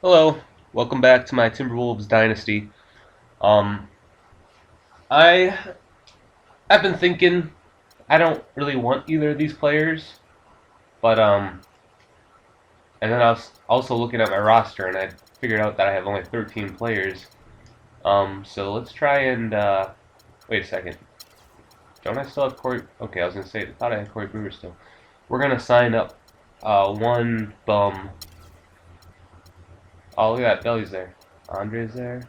Hello, welcome back to my Timberwolves Dynasty. Um, I I've been thinking I don't really want either of these players, but and then I was also looking at my roster and I figured out that I have only 13 players. So let's try and wait a second. Don't I still have Corey? Okay, I was gonna say I thought I had Corey Brewer still. We're gonna sign up one bum. Oh, look at that, Belly's there. Andre's there.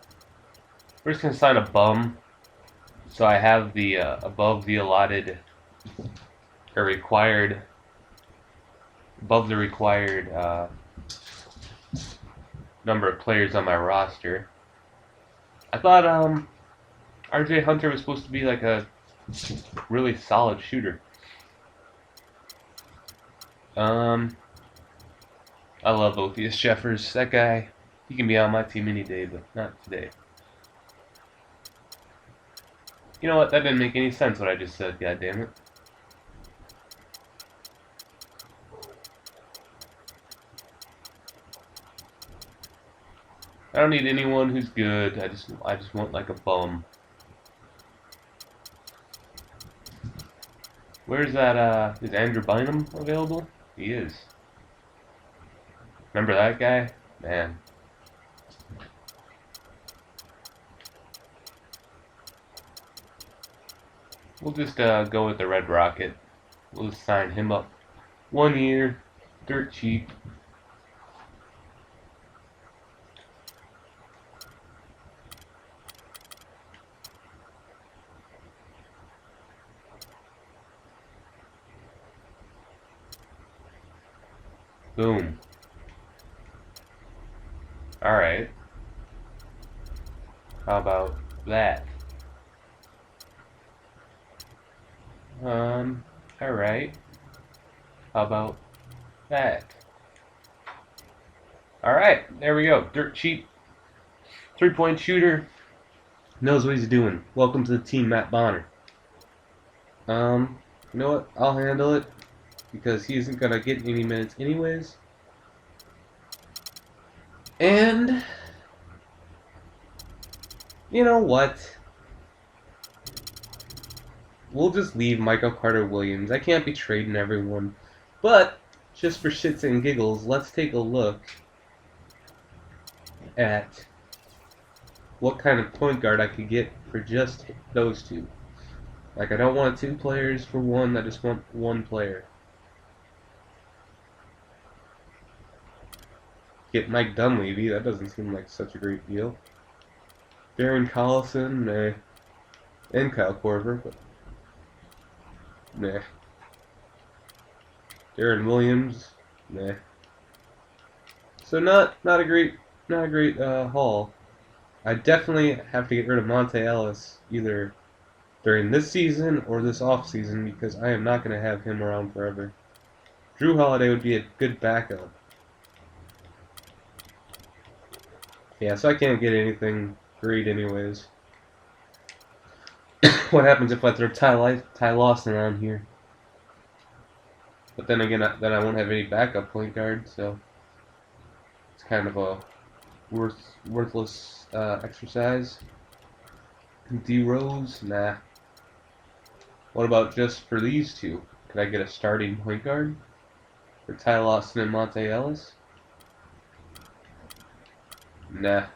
We're just gonna sign a bum. So I have the above the allotted or required above the required number of players on my roster. I thought RJ Hunter was supposed to be like a really solid shooter. Um, I love Otheus Jeffers. That guy, he can be on my team any day, but not today. You know what? That didn't make any sense what I just said. God damn it. I don't need anyone who's good. I just want like a bum. Where's that? Is Andrew Bynum available? He is. Remember that guy? Man. We'll just go with the Red Rocket. We'll just sign him up. 1 year, dirt cheap. Boom. Alright. How about that? Alright. How about that? Alright, there we go. Dirt cheap. 3-point shooter. Knows what he's doing. Welcome to the team, Matt Bonner. You know what? I'll handle it. Because he isn't gonna get any minutes anyways. And you know what? We'll just leave Michael Carter Williams. I can't be trading everyone. But just for shits and giggles, let's take a look at what kind of point guard I could get for just those two. Like, I don't want two players for one, I just want one player. Get Mike Dunleavy, that doesn't seem like such a great deal. Darren Collison, meh. And Kyle Korver, but meh. Darren Williams, meh. So not a great haul. I definitely have to get rid of Monte Ellis either during this season or this off season because I am not going to have him around forever. Drew Holiday would be a good backup. Yeah, so I can't get anything great anyways. What happens if I throw Ty Lawson on here? But then again, then I won't have any backup point guard, so it's kind of a worthless exercise. D Rose, nah. What about just for these two? Could I get a starting point guard for Ty Lawson and Monte Ellis? Nah.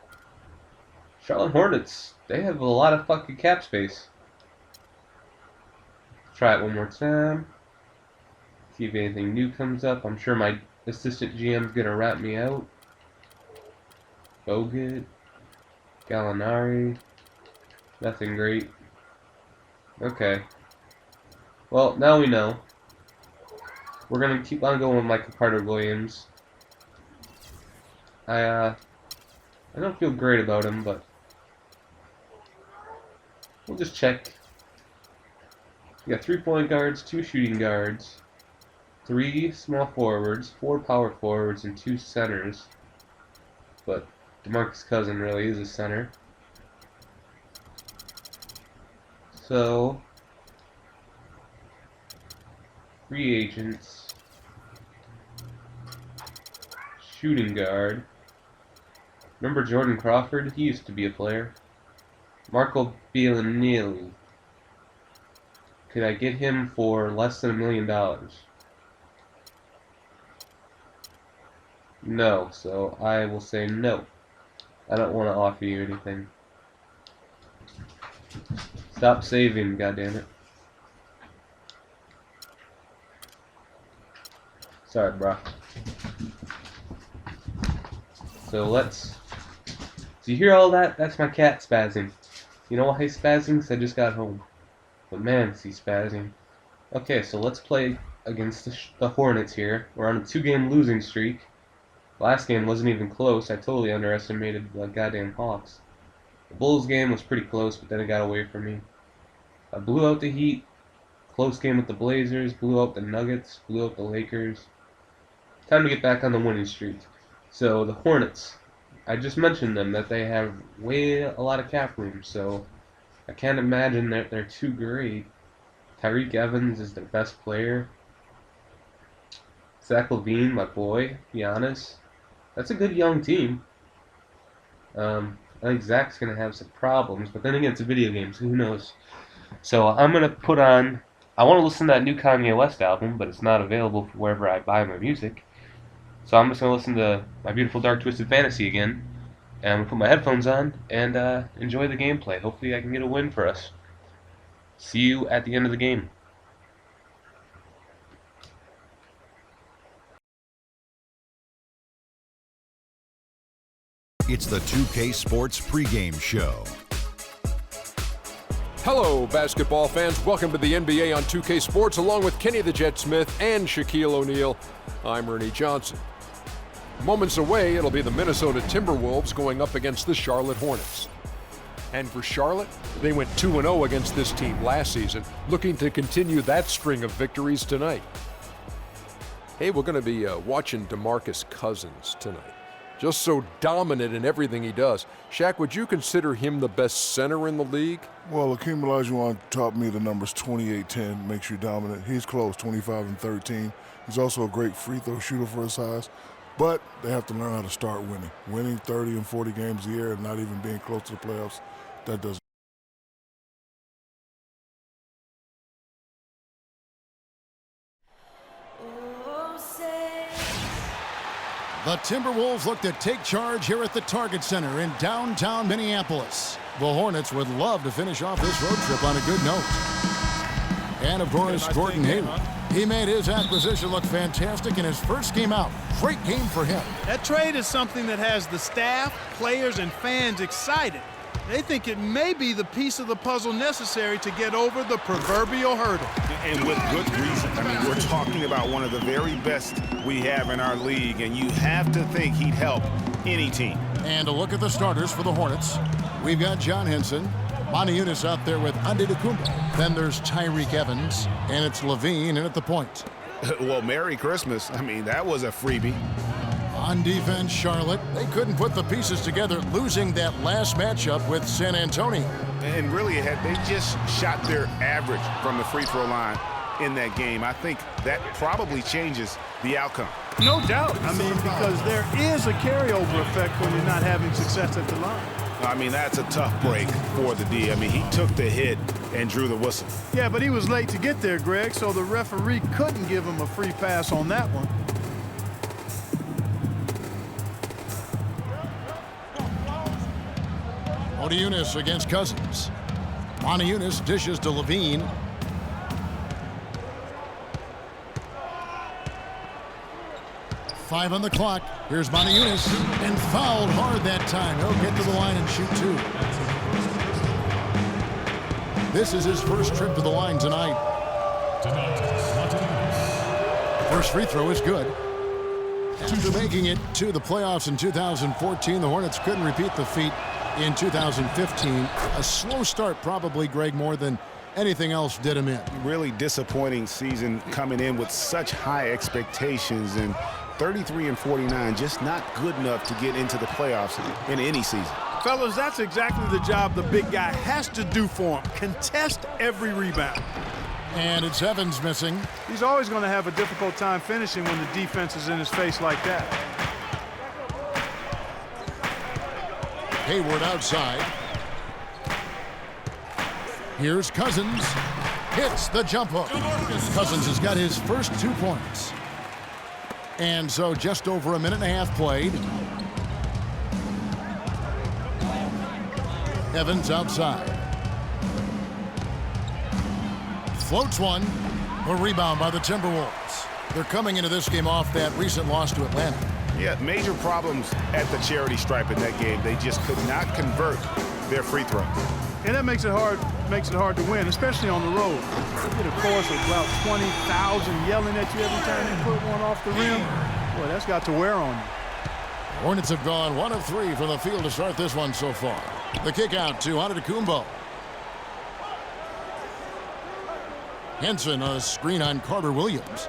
Charlotte Hornets, they have a lot of fucking cap space. Try it one more time. See if anything new comes up. I'm sure my assistant GM's gonna rat me out. Bogut, Gallinari, nothing great. Okay. Well, now we know. We're gonna keep on going with Michael Carter Williams. I don't feel great about him, but we'll just check. We got 3 point guards, 2 shooting guards, 3 small forwards, 4 power forwards, and 2 centers. But DeMarcus Cousins really is a center. So, free agents, shooting guard. Remember Jordan Crawford? He used to be a player. Marco Bellinelli. Could I get him for less than $1 million? No, so I will say no. I don't want to offer you anything. Stop saving, goddammit. Sorry, bro. So you hear all that? That's my cat spazzing. You know why he's spazzing? Because I just got home. But man, is he spazzing. Okay, so let's play against the Hornets here. We're on a 2-game losing streak. Last game wasn't even close. I totally underestimated the goddamn Hawks. The Bulls game was pretty close, but then it got away from me. I blew out the Heat. Close game with the Blazers. Blew out the Nuggets. Blew out the Lakers. Time to get back on the winning streak. So the Hornets. I just mentioned them, that they have a lot of cap room, so I can't imagine that they're too great. Tyreke Evans is their best player. Zach LaVine, my boy. Giannis. That's a good young team. I think Zach's going to have some problems, but then again, it's a video game, so who knows. So I'm going to put on... I want to listen to that new Kanye West album, but it's not available for wherever I buy my music. So I'm just going to listen to My Beautiful Dark Twisted Fantasy again. And I'm going to put my headphones on and enjoy the gameplay. Hopefully I can get a win for us. See you at the end of the game. It's the 2K Sports pregame show. Hello, basketball fans. Welcome to the NBA on 2K Sports, along with Kenny the Jet Smith and Shaquille O'Neal. I'm Ernie Johnson. Moments away, it'll be the Minnesota Timberwolves going up against the Charlotte Hornets. And for Charlotte, they went 2-0 against this team last season, looking to continue that string of victories tonight. Hey, we're going to be watching DeMarcus Cousins tonight. Just so dominant in everything he does. Shaq, would you consider him the best center in the league? Well, Akeem Olajuwon taught me the numbers 28-10 makes you dominant. He's close, 25 and 13. He's also a great free throw shooter for his size. But they have to learn how to start winning. Winning 30 and 40 games a year and not even being close to the playoffs, that doesn't. The Timberwolves look to take charge here at the Target Center in downtown Minneapolis. The Hornets would love to finish off this road trip on a good note. And, of course, Gordon Hayward. He made his acquisition look fantastic in his first game out. Great game for him. That trade is something that has the staff, players, and fans excited. They think it may be the piece of the puzzle necessary to get over the proverbial hurdle. And with good reason. I mean, we're talking about one of the very best we have in our league, and you have to think he'd help any team. And a look at the starters for the Hornets. We've got John Henson, Moniunas out there with Antetokounmpo. Then there's Tyreke Evans, and it's LaVine in at the point. Well, Merry Christmas. I mean, that was a freebie. On defense, Charlotte, they couldn't put the pieces together, losing that last matchup with San Antonio. And really, they just shot their average from the free throw line in that game. I think that probably changes the outcome. No doubt. I mean, because there is a carryover effect when you're not having success at the line. I mean, that's a tough break for the D. I mean, he took the hit and drew the whistle. Yeah, but he was late to get there, Greg, so the referee couldn't give him a free pass on that one. Moniunas against Cousins. Moniunas dishes to LaVine. Five on the clock. Here's Moniunas, and fouled hard that time. He'll get to the line and shoot two. This is his first trip to the line tonight. First free throw is good. After making it to the playoffs in 2014, the Hornets couldn't repeat the feat in 2015. A slow start probably, Greg, more than anything else did him in. Really disappointing season coming in with such high expectations, and 33 and 49 just not good enough to get into the playoffs in any season. Fellas, that's exactly the job the big guy has to do for him. Contest every rebound. And it's Evans missing. He's always going to have a difficult time finishing when the defense is in his face like that. Hayward outside. Here's Cousins. Hits the jump hook. Cousins has got his first 2 points. And so just over a minute and a half played. Evans outside. Floats one. A rebound by the Timberwolves. They're coming into this game off that recent loss to Atlanta. Yeah, major problems at the charity stripe in that game. They just could not convert their free throws. And that makes it hard to win, especially on the road. You get a chorus of about 20,000 yelling at you every time you put one off the rim. Boy, that's got to wear on you. Hornets have gone 1 of 3 from the field to start this one so far. The kick out to Antetokounmpo. Henson, a screen on Carter Williams.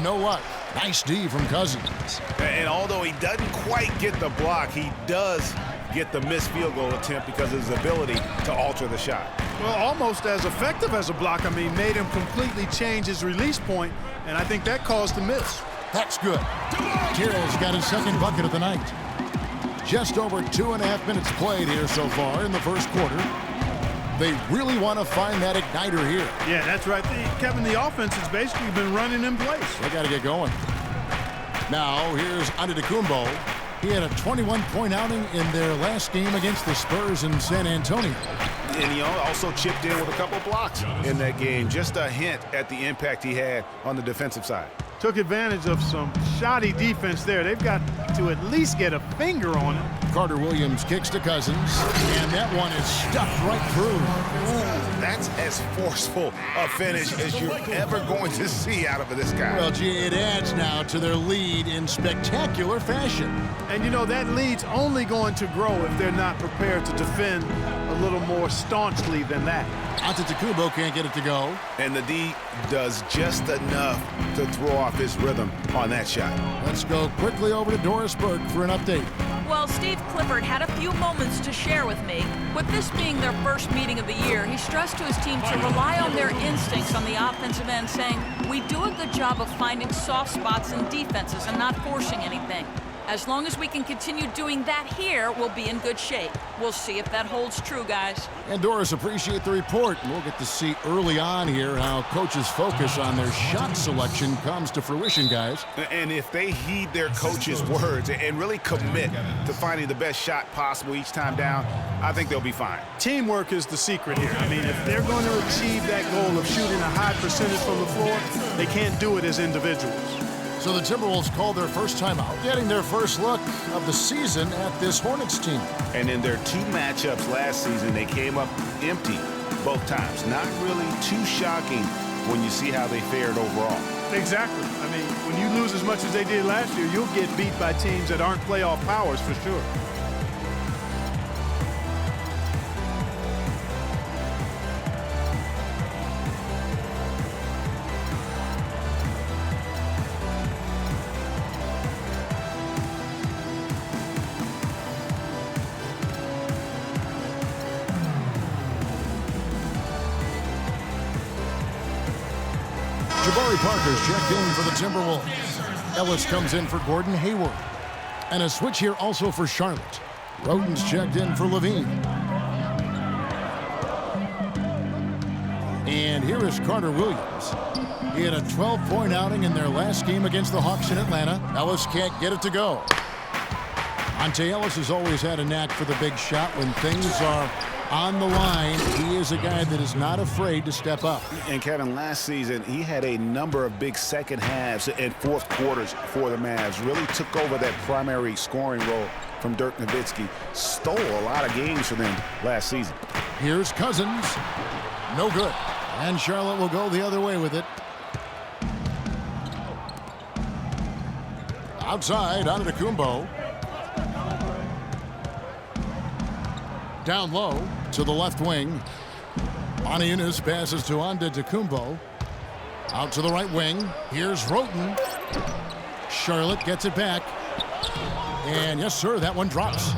No luck. Nice D from Cousins. And although he doesn't quite get the block, he does get the missed field goal attempt because of his ability to alter the shot. Well, almost as effective as a block. I mean, made him completely change his release point, and I think that caused the miss. That's good. Terrell's got his second bucket of the night. Just over 2.5 minutes played here so far in the first quarter. They really want to find that igniter here. Yeah, that's right. Kevin, the offense has basically been running in place. They got to get going. Now, here's Antetokounmpo. He had a 21-point outing in their last game against the Spurs in San Antonio. And he also chipped in with a couple blocks in that game. Just a hint at the impact he had on the defensive side. Took advantage of some shoddy defense there. They've got to at least get a finger on it. Carter Williams kicks to Cousins, and that one is stuffed right through. Ooh, that's as forceful a finish as you're ever going to see out of this guy. Well, gee, it adds now to their lead in spectacular fashion. And, you know, that lead's only going to grow if they're not prepared to defend a little more staunchly than that. Antetokounmpo can't get it to go. And the D does just enough to throw off his rhythm on that shot. Let's go quickly over to Doris Burke for an update. Well, Steve Clifford had a few moments to share with me. With this being their first meeting of the year, he stressed to his team to rely on their instincts on the offensive end, saying, "We do a good job of finding soft spots in defenses and not forcing anything. As long as we can continue doing that here, we'll be in good shape. We'll see if that holds true, guys." And Doris, appreciate the report. And we'll get to see early on here how coaches' focus on their shot selection comes to fruition, guys. And if they heed their coach's words and really commit to finding the best shot possible each time down, I think they'll be fine. Teamwork is the secret here. I mean, if they're going to achieve that goal of shooting a high percentage from the floor, they can't do it as individuals. So the Timberwolves called their first timeout, getting their first look of the season at this Hornets team. And in their 2 matchups last season, they came up empty both times. Not really too shocking when you see how they fared overall. Exactly. I mean, when you lose as much as they did last year, you'll get beat by teams that aren't playoff powers for sure. Jabari Parker's checked in for the Timberwolves. Ellis comes in for Gordon Hayward. And a switch here also for Charlotte. Roden's checked in for Levine. And here is Carter Williams. He had a 12-point outing in their last game against the Hawks in Atlanta. Ellis can't get it to go. Monte Ellis has always had a knack for the big shot when things are on the line. He is a guy that is not afraid to step up. And Kevin, last season, he had a number of big second halves and fourth quarters for the Mavs. Really took over that primary scoring role from Dirk Nowitzki. Stole a lot of games for them last season. Here's Cousins. No good. And Charlotte will go the other way with it. Outside, Antetokounmpo. Down low to the left wing. Aniunas passes to Antetokounmpo. Out to the right wing. Here's Roten. Charlotte gets it back. And yes, sir, that one drops.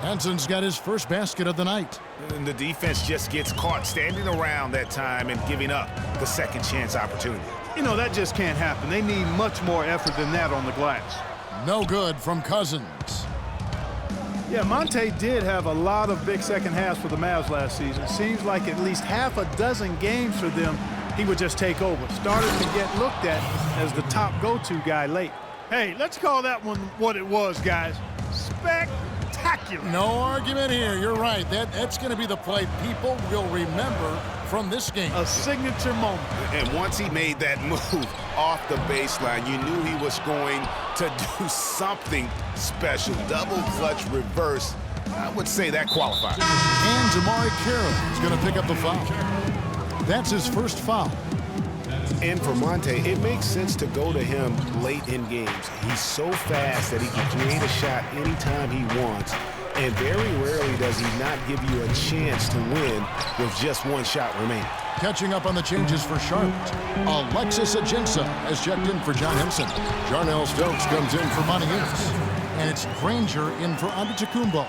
Hanson's got his first basket of the night. And the defense just gets caught standing around that time and giving up the second chance opportunity. You know, that just can't happen. They need much more effort than that on the glass. No good from Cousins. Yeah, Monte did have a lot of big second halves for the Mavs last season. Seems like at least half a dozen games for them, he would just take over. Started to get looked at as the top go-to guy late. Hey, let's call that one what it was, guys. Spectacular. No argument here. You're right. That's going to be the play people will remember from this game. A signature moment. And once he made that move off the baseline, you knew he was going to do something special. Double clutch reverse. I would say that qualifies. And Damari Carroll is going to pick up the foul. That's his first foul. And for Monte, it makes sense to go to him late in games. He's so fast that he can create a shot anytime he wants. And very rarely does he not give you a chance to win with just one shot remaining. Catching up on the changes for Charlotte. Alexis Ajinça has checked in for John Henson. Jarnell Stokes comes in for Monty Ennis. And it's Granger in for Antetokounmpo.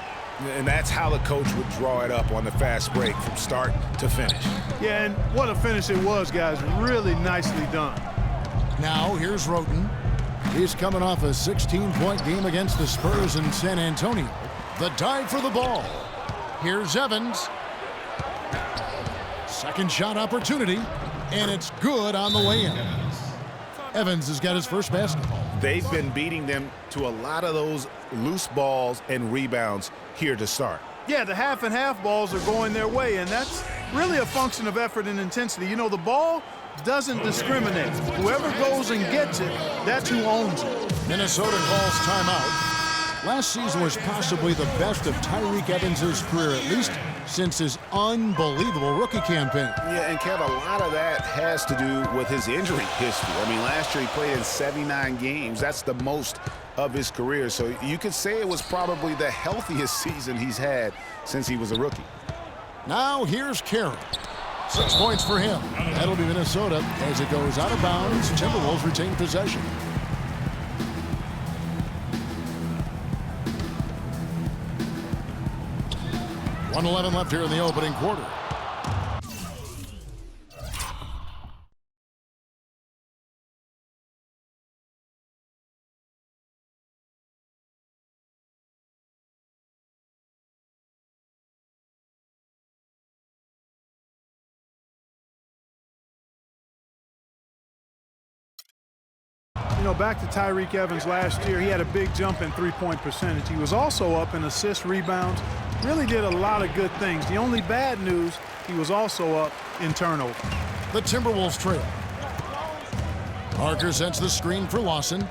And that's how the coach would draw it up on the fast break from start to finish. Yeah, and what a finish it was, guys. Really nicely done. Now here's Roten. He's coming off a 16-point game against the Spurs in San Antonio. The dive for the ball. Here's Evans. Second shot opportunity, and it's good on the way in. Evans has got his first basket. They've been beating them to a lot of those loose balls and rebounds here to start. Yeah, the half and half balls are going their way, and that's really a function of effort and intensity. You know, the ball doesn't discriminate. Whoever goes and gets it, that's who owns it. Minnesota calls timeout. Last season was possibly the best of Tyreke Evans' career, at least since his unbelievable rookie campaign. Yeah, and Kev, a lot of that has to do with his injury history. I mean, last year he played in 79 games. That's the most of his career. So you could say it was probably the healthiest season he's had since he was a rookie. Now here's Carroll. 6 points for him. That'll be Minnesota as it goes out of bounds. Timberwolves retain possession. .111 left here in the opening quarter. You know, back to Tyreke Evans last year, he had a big jump in three-point percentage. He was also up in assists, rebounds, really did a lot of good things. The only bad news, he was also up in turnover. The Timberwolves trail. Parker sends the screen for Lawson.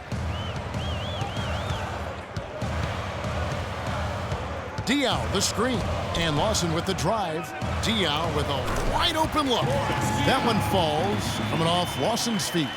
Diaw the screen, and Lawson with the drive. Diaw with a wide open look. That one falls, coming off Lawson's feet.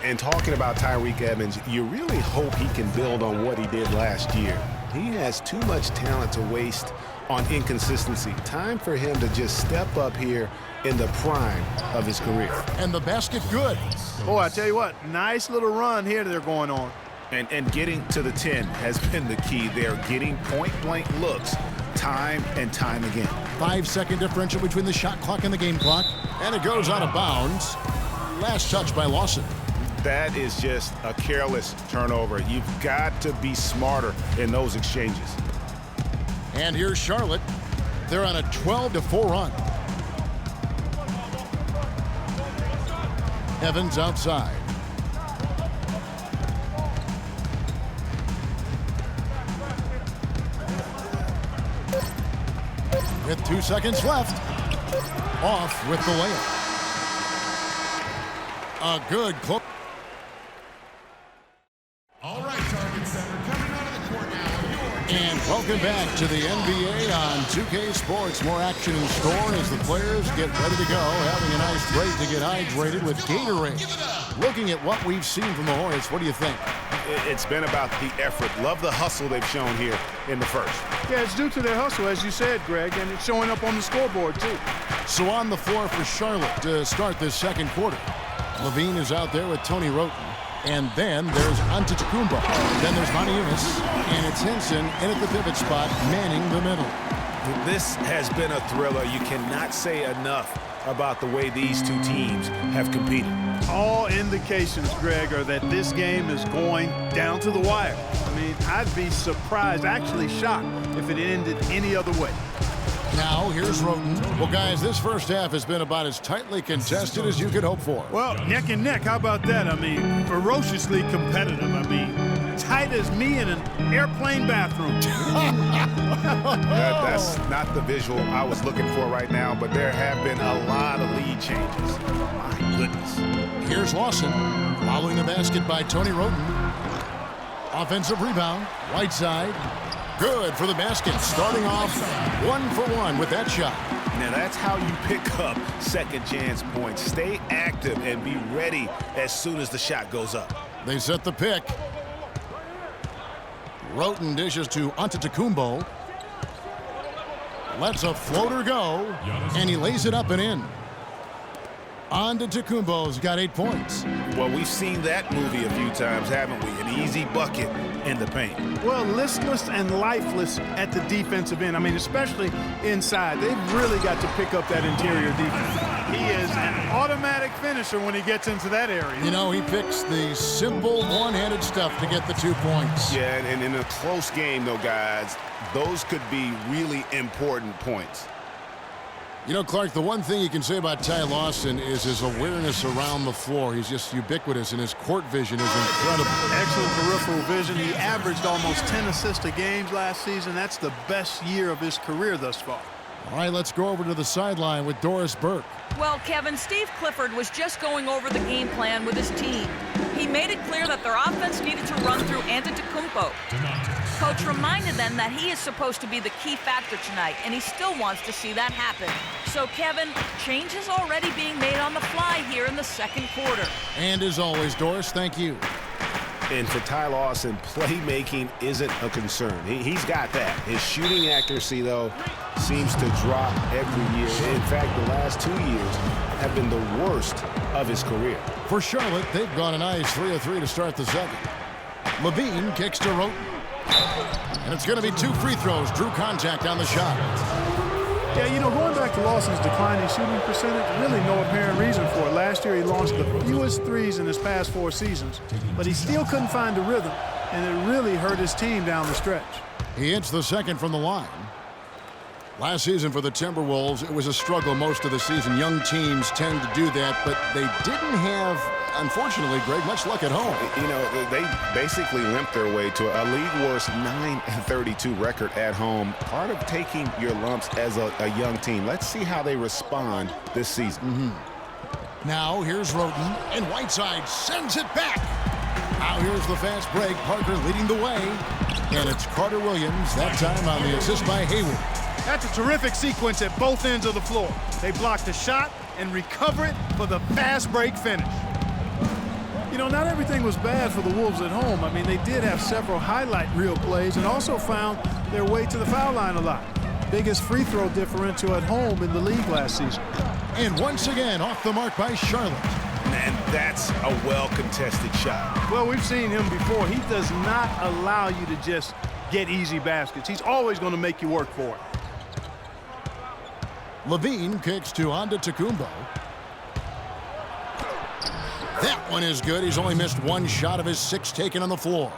And talking about Tyreke Evans, you really hope he can build on what he did last year. He has too much talent to waste on inconsistency. Time for him to just step up here in the prime of his career. And the basket good. Boy, I tell you what, nice little run here they're going on. And getting to the 10 has been the key. They're getting point-blank looks time and time again. 5-second differential between the shot clock and the game clock. And it goes out of bounds. Last touch by Lawson. That is just a careless turnover. You've got to be smarter in those exchanges. And here's Charlotte. They're on a 12-4 run. Evans outside. With 2 seconds left. Off with the layup. A good close. All right, Target Center, coming out of the court now. And welcome back to the NBA on 2K Sports. More action in store as the players get ready to go, having a nice break to get hydrated with Gatorade. Looking at what we've seen from the Hornets, what do you think? It's been about the effort. Love the hustle they've shown here in the first. Yeah, it's due to their hustle, as you said, Greg, and it's showing up on the scoreboard, too. So on the floor for Charlotte to start this second quarter. Levine is out there with Tony Roten. And then there's Antetokounmpo. Then there's Monty Ennis. And it's Henson in at the pivot spot, manning the middle. This has been a thriller. You cannot say enough about the way these two teams have competed. All indications, Greg, are that this game is going down to the wire. I mean, I'd be surprised, actually shocked, if it ended any other way. Now, here's Roten. Well, guys, this first half has been about as tightly contested as you could hope for. Well, neck and neck, how about that? I mean, ferociously competitive. I mean, tight as me in an airplane bathroom. That's not the visual I was looking for right now, but there have been a lot of lead changes. My goodness. Here's Lawson, following the basket by Tony Roten. Offensive rebound, right side. Good for the basket, starting off 1-for-1 with that shot. Now that's how you pick up second chance points. Stay active and be ready as soon as the shot goes up. They set the pick. Roten dishes to Antetokounmpo. Lets a floater go, and he lays it up and in. Antetokounmpo's got 8 points. Well, we've seen that movie a few times, haven't we? An easy bucket in the paint. Well, listless and lifeless at the defensive end. I mean, especially inside. They've really got to pick up that interior defense. He is an automatic finisher when he gets into that area. You know, he picks the simple one-handed stuff to get the 2 points. Yeah, and in a close game, though, guys, those could be really important points. You know, Clark, the one thing you can say about Ty Lawson is his awareness around the floor. He's just ubiquitous, and his court vision is incredible. Excellent peripheral vision. He averaged almost 10 assists a game last season. That's the best year of his career thus far. All right, let's go over to the sideline with Doris Burke. Well, Kevin, Steve Clifford was just going over the game plan with his team. He made it clear that their offense needed to run through Antetokounmpo. Coach reminded them that he is supposed to be the key factor tonight, and he still wants to see that happen. So, Kevin, change is already being made on the fly here in the second quarter. And as always, Doris, thank you. And for Ty Lawson, playmaking isn't a concern. He's got that. His shooting accuracy, though, seems to drop every year. In fact, the last 2 years have been the worst of his career. For Charlotte, they've gone a nice 3 of 3 to start the second. Levine kicks to Roten. And it's going to be 2 free throws. Drew contact on the shot. Yeah, you know, going back to Lawson's declining shooting percentage, really no apparent reason for it. Last year he launched the fewest threes in his past 4 seasons, but he still couldn't find the rhythm, and it really hurt his team down the stretch. He hits the second from the line. Last season for the Timberwolves, it was a struggle most of the season. Young teams tend to do that, but they didn't have, unfortunately, Greg, much luck at home. You know, they basically limped their way to a league-worst 9-32 record at home. Part of taking your lumps as a young team. Let's see how they respond this season. Now, here's Roten, and Whiteside sends it back. Now, here's the fast break. Parker leading the way, and it's Carter Williams, that time on the assist by Hayward. That's a terrific sequence at both ends of the floor. They block the shot and recover it for the fast break finish. You know, not everything was bad for the Wolves at home. I mean, they did have several highlight reel plays and also found their way to the foul line a lot. Biggest free throw differential at home in the league last season. And once again, off the mark by Charlotte. And that's a well-contested shot. Well, we've seen him before. He does not allow you to just get easy baskets. He's always going to make you work for it. Levine kicks to Antetokounmpo. That one is good. He's only missed 1 shot of his 6 taken on the floor.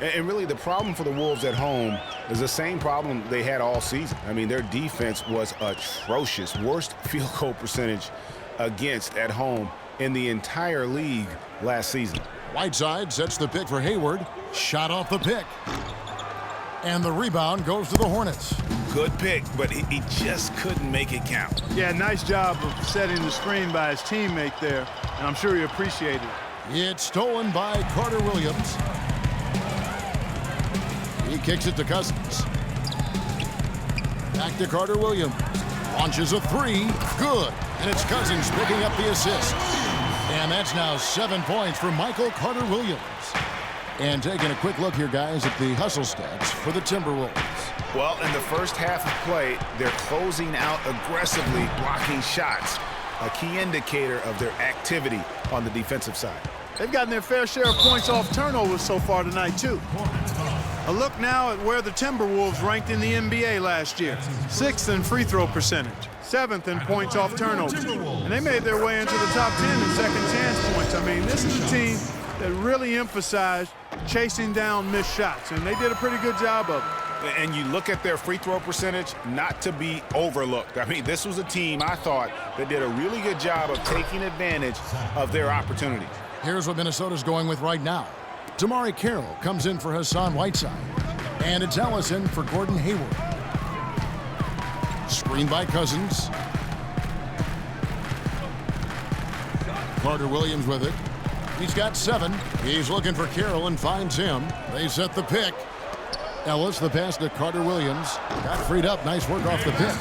And really, the problem for the Wolves at home is the same problem they had all season. I mean, their defense was atrocious. Worst field goal percentage against at home in the entire league last season. Whiteside sets the pick for Hayward. Shot off the pick. And the rebound goes to the Hornets. Good pick, but he just couldn't make it count. Yeah, nice job of setting the screen by his teammate there, and I'm sure he appreciated it. It's stolen by Carter Williams. He kicks it to Cousins. Back to Carter Williams. Launches a 3. Good. And it's Cousins picking up the assist. And that's now 7 points for Michael Carter Williams. And taking a quick look here, guys, at the hustle stats for the Timberwolves. Well, in the first half of play, they're closing out aggressively, blocking shots. A key indicator of their activity on the defensive side. They've gotten their fair share of points off turnovers so far tonight, too. A look now at where the Timberwolves ranked in the NBA last year. 6th in free throw percentage, 7th in points off turnovers. And they made their way into the top 10 in second chance points. I mean, this is a team that really emphasized chasing down missed shots, and they did a pretty good job of it. And you look at their free throw percentage, not to be overlooked. I mean, this was a team, I thought, that did a really good job of taking advantage of their opportunities. Here's what Minnesota's going with right now. Damari Carroll comes in for Hassan Whiteside. And it's Ellison for Gordon Hayward. Screen by Cousins. Carter Williams with it. He's got 7. He's looking for Carroll and finds him. They set the pick. Ellis, the pass to Carter Williams. Got freed up. Nice work off the pick.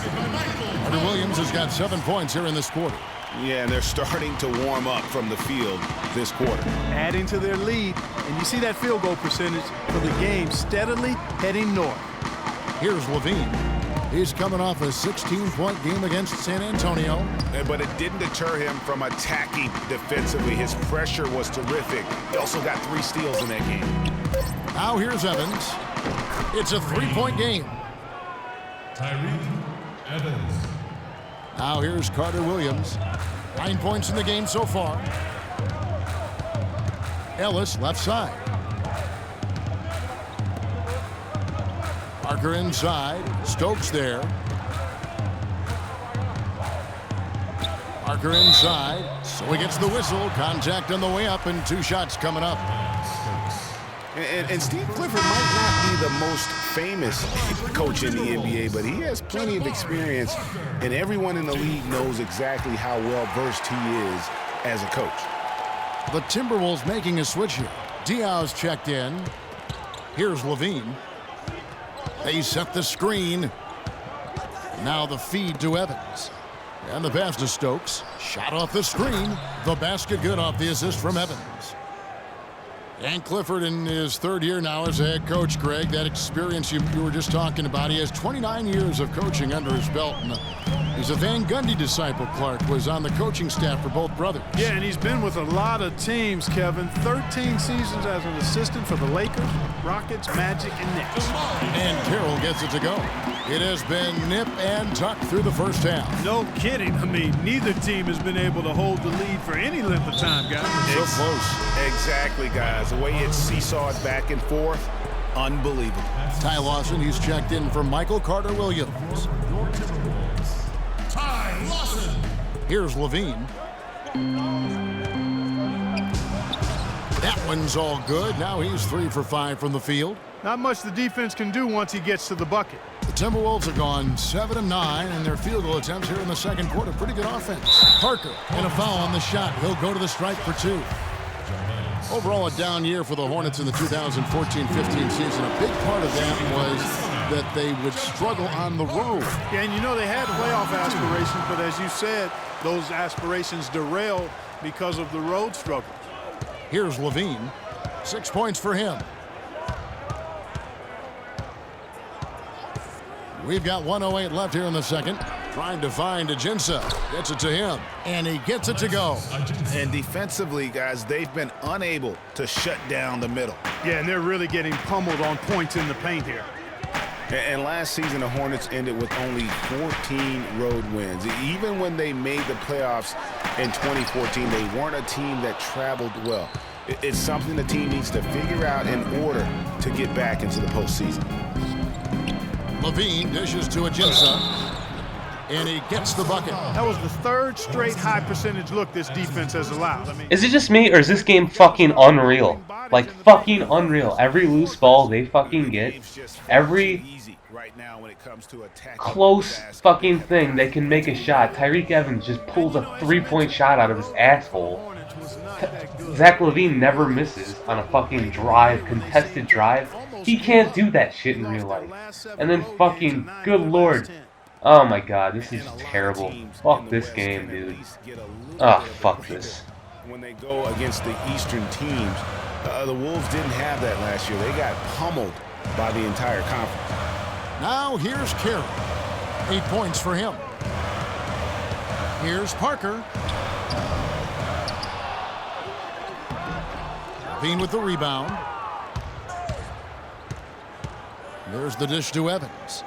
Carter Williams has got 7 points here in this quarter. Yeah, and they're starting to warm up from the field this quarter. Adding to their lead, and you see that field goal percentage for the game steadily heading north. Here's Levine. He's coming off a 16-point game against San Antonio. But it didn't deter him from attacking defensively. His pressure was terrific. He also got 3 steals in that game. Now here's Evans. It's a 3-point game. Tyreke Evans. Now here's Carter Williams. 9 points in the game so far. Ellis left side. Parker inside. Stokes there. Parker inside. So he gets the whistle. Contact on the way up and 2 shots coming up. And Steve Clifford might not be the most famous coach in the NBA, but he has plenty of experience, and everyone in the league knows exactly how well-versed he is as a coach. The Timberwolves making a switch here. Diaz checked in. Here's Levine. They set the screen. Now the feed to Evans. And the pass to Stokes. Shot off the screen. The basket good off the assist from Evans. And Clifford in his 3rd year now as a head coach, Greg. That experience you were just talking about. He has 29 years of coaching under his belt. And he's a Van Gundy disciple. Clark was on the coaching staff for both brothers. Yeah, and he's been with a lot of teams, Kevin. 13 seasons as an assistant for the Lakers, Rockets, Magic, and Knicks. And Carroll gets it to go. It has been nip and tuck through the first half. No kidding. I mean, neither team has been able to hold the lead for any length of time, guys. So close. Exactly, guys. The way it's seesawed back and forth, unbelievable. Ty Lawson, he's checked in for Michael Carter Williams. Ty Lawson. Here's Levine. That one's all good. Now he's 3 for 5 from the field. Not much the defense can do once he gets to the bucket. The Timberwolves have gone 7-9 in their field goal attempts here in the second quarter. Pretty good offense. Parker and a foul on the shot. He'll go to the stripe for 2. Overall, a down year for the Hornets in the 2014-15 season. A big part of that was that they would struggle on the road. Yeah, and you know they had playoff aspirations, but as you said, those aspirations derailed because of the road struggles. Here's Levine. 6 points for him. We've got 1:08 left here in the second. Trying to find Ajinça. Gets it to him. And he gets it to go. And defensively, guys, they've been unable to shut down the middle. Yeah, and they're really getting pummeled on points in the paint here. And last season, the Hornets ended with only 14 road wins. Even when they made the playoffs in 2014, they weren't a team that traveled well. It's something the team needs to figure out in order to get back into the postseason. Levine dishes to Ajinça, and he gets the bucket. That was the 3rd straight high percentage look this defense has allowed. Is it just me, or is this game fucking unreal? Like, fucking unreal. Every loose ball they fucking get, every close fucking thing they can make a shot, Tyreke Evans just pulls a 3-point shot out of his asshole. Zach LaVine never misses on a fucking drive, contested drive. He can't do that shit in real life. And then fucking, good lord. Oh my god, this is terrible. Fuck this game, dude. Ah, fuck this. When they go against the Eastern teams, the Wolves didn't have that last year. They got pummeled by the entire conference. Now here's Carroll. 8 points for him. Here's Parker. Levine with the rebound. There's the dish to Evans.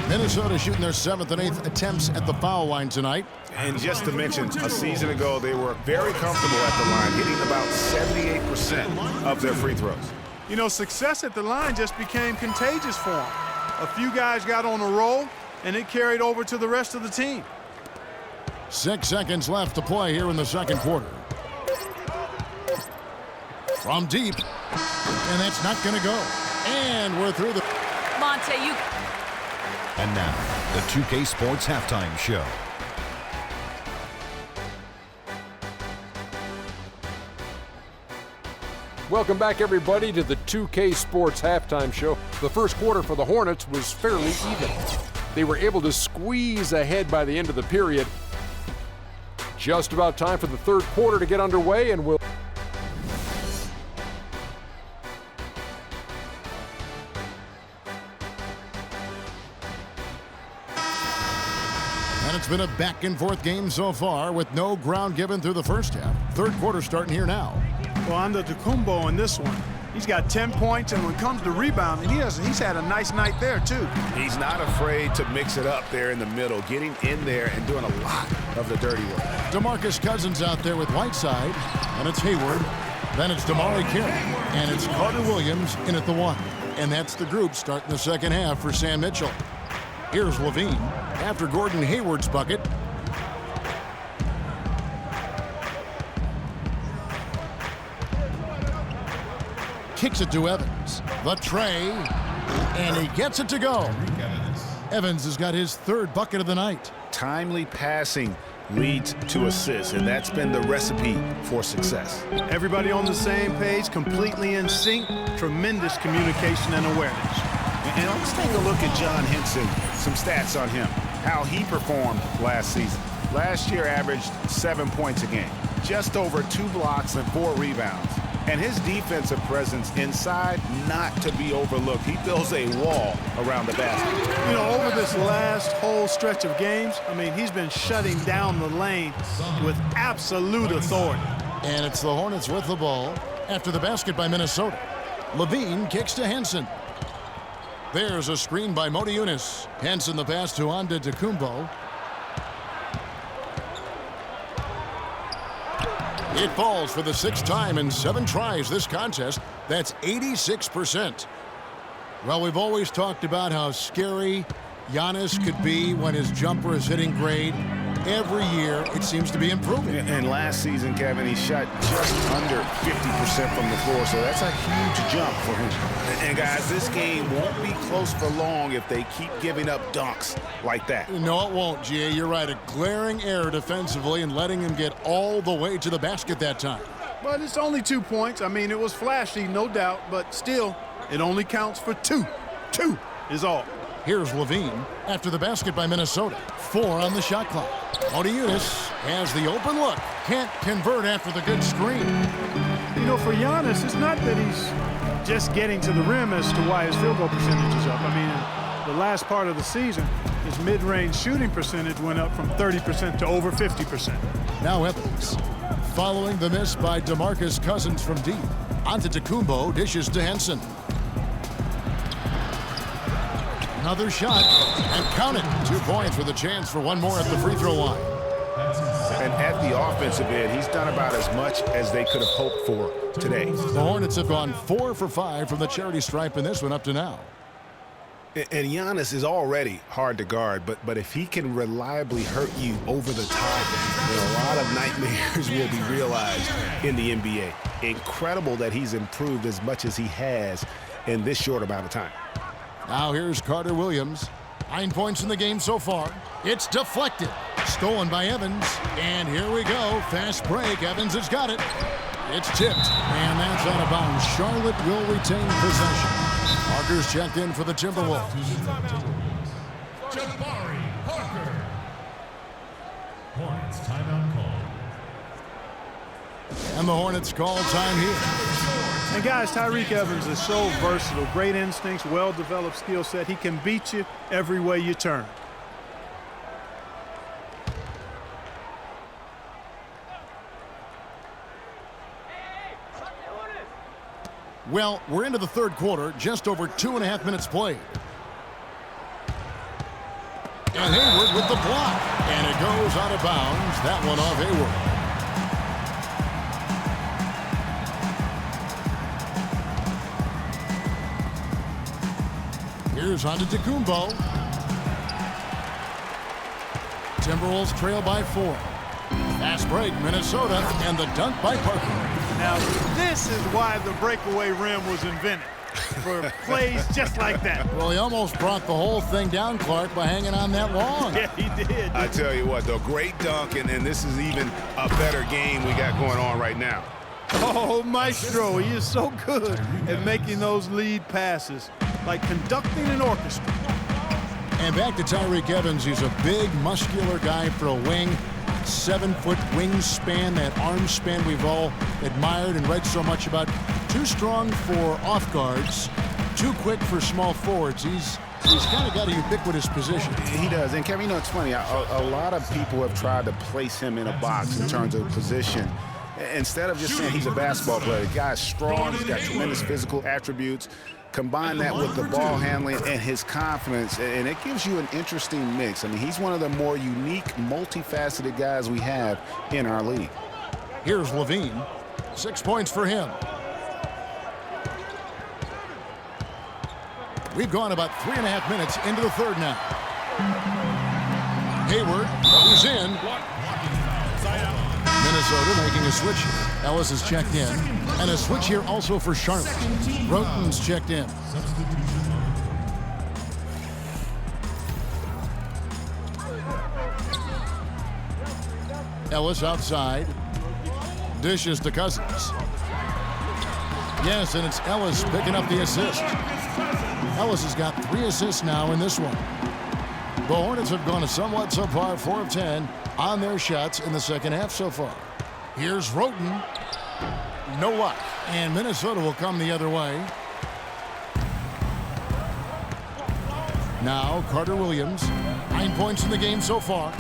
Minnesota shooting their 7th and 8th attempts at the foul line tonight. And just to mention, a season ago, they were very comfortable at the line, hitting about 78% of their free throws. You know, success at the line just became contagious for them. A few guys got on a roll, and it carried over to the rest of the team. 6 seconds left to play here in the second quarter. From deep, and that's not going to go. And we're through the... Monte, you... And now, the 2K Sports Halftime Show. Welcome back, everybody, to the 2K Sports Halftime Show. The first quarter for the Hornets was fairly even. They were able to squeeze ahead by the end of the period. Just about time for the third quarter to get underway, and we'll... And it's been a back-and-forth game so far with no ground given through the first half. Third quarter starting here now. Well, under Tacumbo in this one, he's got 10 points, and when it comes to rebounding, he's had a nice night there, too. He's not afraid to mix it up there in the middle, getting in there and doing a lot of the dirty work. DeMarcus Cousins out there with Whiteside, and it's Hayward. Then it's Damari Carey, and it's Carter Williams in at the 1. And that's the group starting the second half for Sam Mitchell. Here's Levine after Gordon Hayward's bucket. Kicks it to Evans. The tray, and he gets it to go. Evans has got his 3rd bucket of the night. Timely passing leads to assists, and that's been the recipe for success. Everybody on the same page, completely in sync, tremendous communication and awareness. And let's take a look at John Henson, some stats on him, how he performed last season. Last year averaged 7 points a game, just over 2 blocks and 4 rebounds. And his defensive presence inside, not to be overlooked. He builds a wall around the basket. You know, over this last whole stretch of games, I mean, he's been shutting down the lane with absolute authority. And it's the Hornets with the ball after the basket by Minnesota. Levine kicks to Henson. There's a screen by Mota Yunus. Henson the pass to Antetokounmpo. It falls for the 6th time in 7 tries this contest. That's 86%. Well, we've always talked about how scary Giannis could be when his jumper is hitting grade. Every year, it seems to be improving. And last season, Kevin, he shot just under 50% from the floor, so that's a huge jump for him. And guys, this game won't be close for long if they keep giving up dunks like that. No, it won't, G.A. You're right. A glaring error defensively and letting him get all the way to the basket that time. But it's only 2 points. I mean, it was flashy, no doubt, but still, it only counts for 2. 2 is all. Here's Levine after the basket by Minnesota. 4 on the shot clock. Mota Yunus has the open look. Can't convert after the good screen. You know, for Giannis, it's not that he's just getting to the rim as to why his field goal percentage is up. I mean, in the last part of the season, his mid-range shooting percentage went up from 30% to over 50%. Now Evans. Following the miss by DeMarcus Cousins from deep. Antetokounmpo dishes to Henson. Another shot, and count it. 2 points with a chance for one more at the free throw line. And at the offensive end, he's done about as much as they could have hoped for today. The Hornets have gone 4 for 5 from the charity stripe in this one up to now. And Giannis is already hard to guard, but if he can reliably hurt you over the top, then a lot of nightmares will be realized in the NBA. Incredible that he's improved as much as he has in this short amount of time. Now here's Carter Williams. 9 points in the game so far. It's deflected. Stolen by Evans. And here we go. Fast break. Evans has got it. It's tipped. And that's out of bounds. Charlotte will retain possession. Parker's checked in for the Timberwolves. Jabari Parker. Hornets timeout call. And the Hornets call time here. And guys, Tyreke Evans is so versatile. Great instincts, well-developed skill set. He can beat you every way you turn. Well, we're into the third quarter, just over 2.5 minutes played. And Hayward with the block. And it goes out of bounds. That one off Hayward. Here's Antetokounmpo. Timberwolves trail by 4. Fast break, Minnesota, and the dunk by Parker. Now, this is why the breakaway rim was invented, for plays just like that. Well, he almost brought the whole thing down, Clark, by hanging on that long. Yeah, he did. I tell you what, though, great dunk, and this is even a better game we got going on right now. Oh, Maestro, he is so good at making those lead passes, like conducting an orchestra. And back to Tyreke Evans. He's a big, muscular guy for a wing. 7-foot wingspan, that arm span we've all admired and read so much about. Too strong for off guards, too quick for small forwards. He's kind of got a ubiquitous position. He does. And Kevin, you know, it's funny. A lot of people have tried to place him in a box in terms of position. Instead of just saying he's a basketball player, the guy's strong, he's got tremendous physical attributes. Combine that with the ball handling and his confidence, and it gives you an interesting mix. I mean, he's one of the more unique, multifaceted guys we have in our league. Here's Levine. 6 points for him. We've gone about 3.5 minutes into the third now. Hayward goes in. Minnesota making a switch. Ellis is checked in. And a switch here also for Charlotte. Roten's checked in. Ellis outside. Dishes to Cousins. Yes, and it's Ellis picking up the assist. Ellis has got 3 assists now in this one. The Hornets have gone a somewhat subpar 4 of 10 on their shots in the second half so far. Here's Roten. No luck. And Minnesota will come the other way. Now Carter Williams. 9 points in the game so far.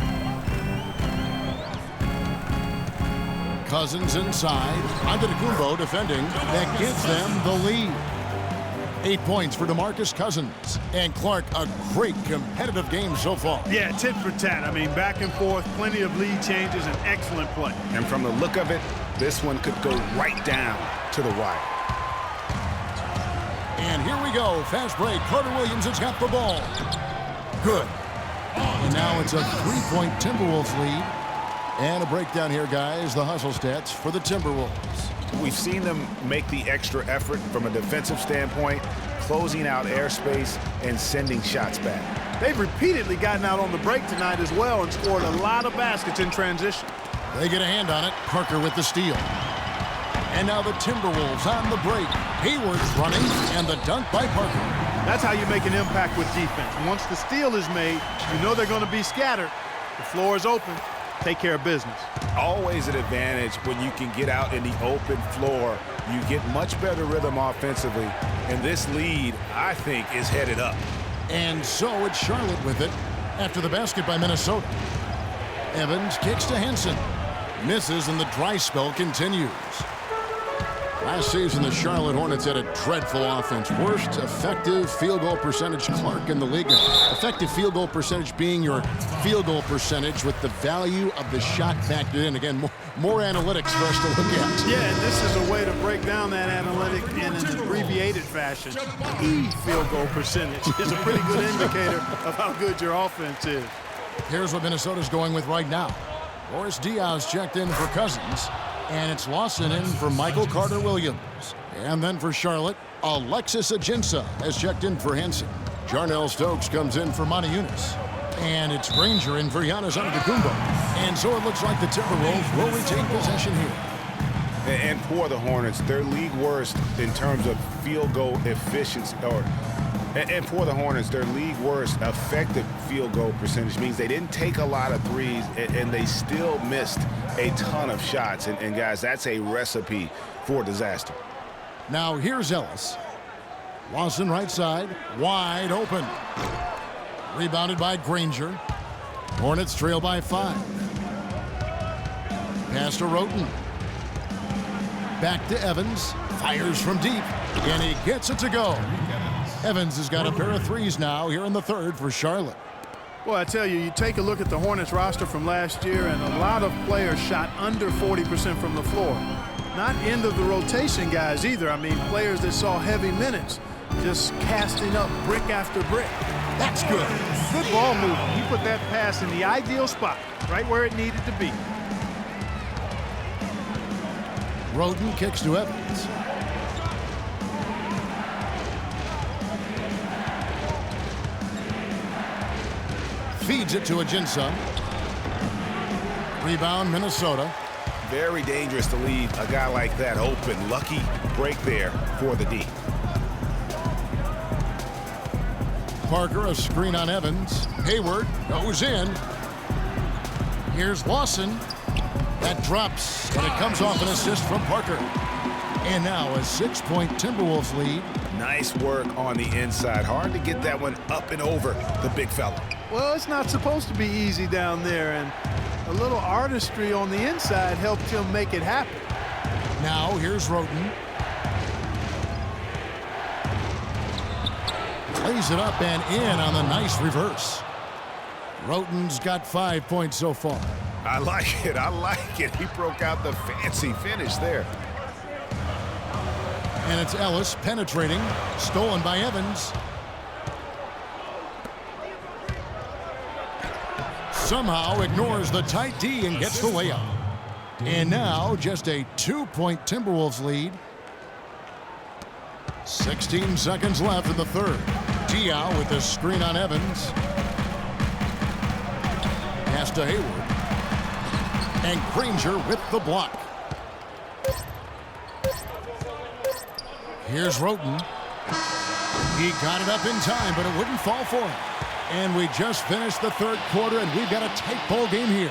Cousins inside. Antetokounmpo defending. That gives them the lead. 8 points for DeMarcus Cousins. And Clark, a great competitive game so far. Yeah, tit for tat. I mean, back and forth, plenty of lead changes, and excellent play. And from the look of it, this one could go right down to the wire. And here we go. Fast break. Carter Williams has got the ball. Good. And now it's a 3-point Timberwolves lead. And a breakdown here, guys. The hustle stats for the Timberwolves. We've seen them make the extra effort from a defensive standpoint, closing out airspace and sending shots back. They've repeatedly gotten out on the break tonight as well and scored a lot of baskets in transition. They get a hand on it. Parker with the steal. And now the Timberwolves on the break. Hayward's running, and the dunk by Parker. That's how you make an impact with defense. Once the steal is made, you know they're going to be scattered. The floor is open. Take care of business. Always an advantage when you can get out in the open floor. You get much better rhythm offensively, and this lead, I think, is headed up. And so it's Charlotte with it after the basket by Minnesota. Evans kicks to Henson. Misses, and the dry spell continues. Last season, the Charlotte Hornets had a dreadful offense. Worst effective field goal percentage, Clark, in the league. Effective field goal percentage being your field goal percentage with the value of the shot factored in. Again, more analytics for us to look at. Yeah, and this is a way to break down that analytic in an abbreviated fashion. Field goal percentage is a pretty good indicator of how good your offense is. Here's what Minnesota's going with right now. Boris Diaz checked in for Cousins. And it's Lawson in for Michael Carter-Williams. And then for Charlotte, Alexis Ajinça has checked in for Henson. Jarnell Stokes comes in for Montejunas. And it's Granger in for Giannis Antetokounmpo. And so it looks like the Timberwolves will retain possession here. And for the Hornets, they're league worst in terms of field goal efficiency. And for the Hornets, their league worst effective field goal percentage means they didn't take a lot of threes, and they still missed a ton of shots. And guys, that's a recipe for disaster. Now here's Ellis. Lawson right side, wide open. Rebounded by Granger. Hornets trail by 5. Pass to Roten. Back to Evans. Fires from deep. And he gets it to go. Evans has got a pair of threes now here in the third for Charlotte. Well, I tell you, you take a look at the Hornets roster from last year, and a lot of players shot under 40% from the floor. Not end of the rotation guys either. I mean, players that saw heavy minutes just casting up brick after brick. That's good. Good ball movement. He put that pass in the ideal spot, right where it needed to be. Roden kicks to Evans. Feeds it to Ajinça. Rebound, Minnesota. Very dangerous to leave a guy like that open. Lucky break there for the D. Parker, a screen on Evans. Hayward goes in. Here's Lawson. That drops, and it comes off an assist from Parker. And now a 6-point Timberwolves lead. Nice work on the inside. Hard to get that one up and over the big fella. Well, it's not supposed to be easy down there, and a little artistry on the inside helped him make it happen. Now here's Roden. Lays it up and in on the nice reverse. Roden's got 5 points so far. I like it. I like it. He broke out the fancy finish there. And it's Ellis penetrating. Stolen by Evans. Somehow ignores the tight D and gets the layup. And now just a 2-point Timberwolves lead. 16 seconds left in the third. Diaw with the screen on Evans. Pass to Hayward. And Granger with the block. Here's Roden. He got it up in time, but it wouldn't fall for him. And we just finished the third quarter, and we've got a tight ball game here.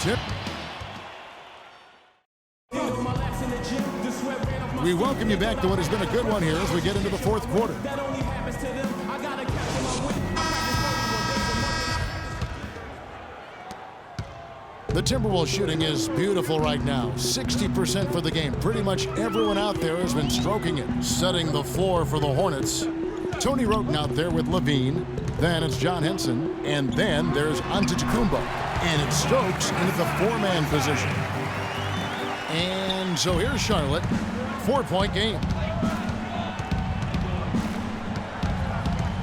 Tip. We welcome you back to what has been a good one here as we get into the fourth quarter. The Timberwolves shooting is beautiful right now. 60% for the game. Pretty much everyone out there has been stroking it. Setting the floor for the Hornets. Tony Roden out there with Levine. Then it's John Henson. And then there's Antetokounmpo. And it's Stokes into the four-man position. And so here's Charlotte. 4-point game.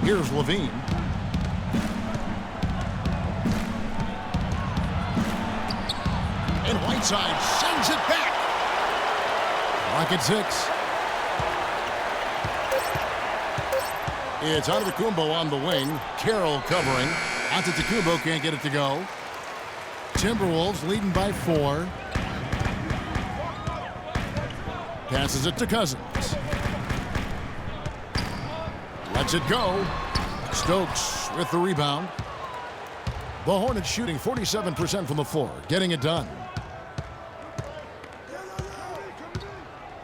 Here's Levine. And Whiteside sends it back. Rocket 6. It's Antetokounmpo on the wing. Carroll covering. Antetokounmpo can't get it to go. Timberwolves leading by 4. Passes it to Cousins. Lets it go. Stokes with the rebound. The Hornets shooting 47% from the floor, getting it done.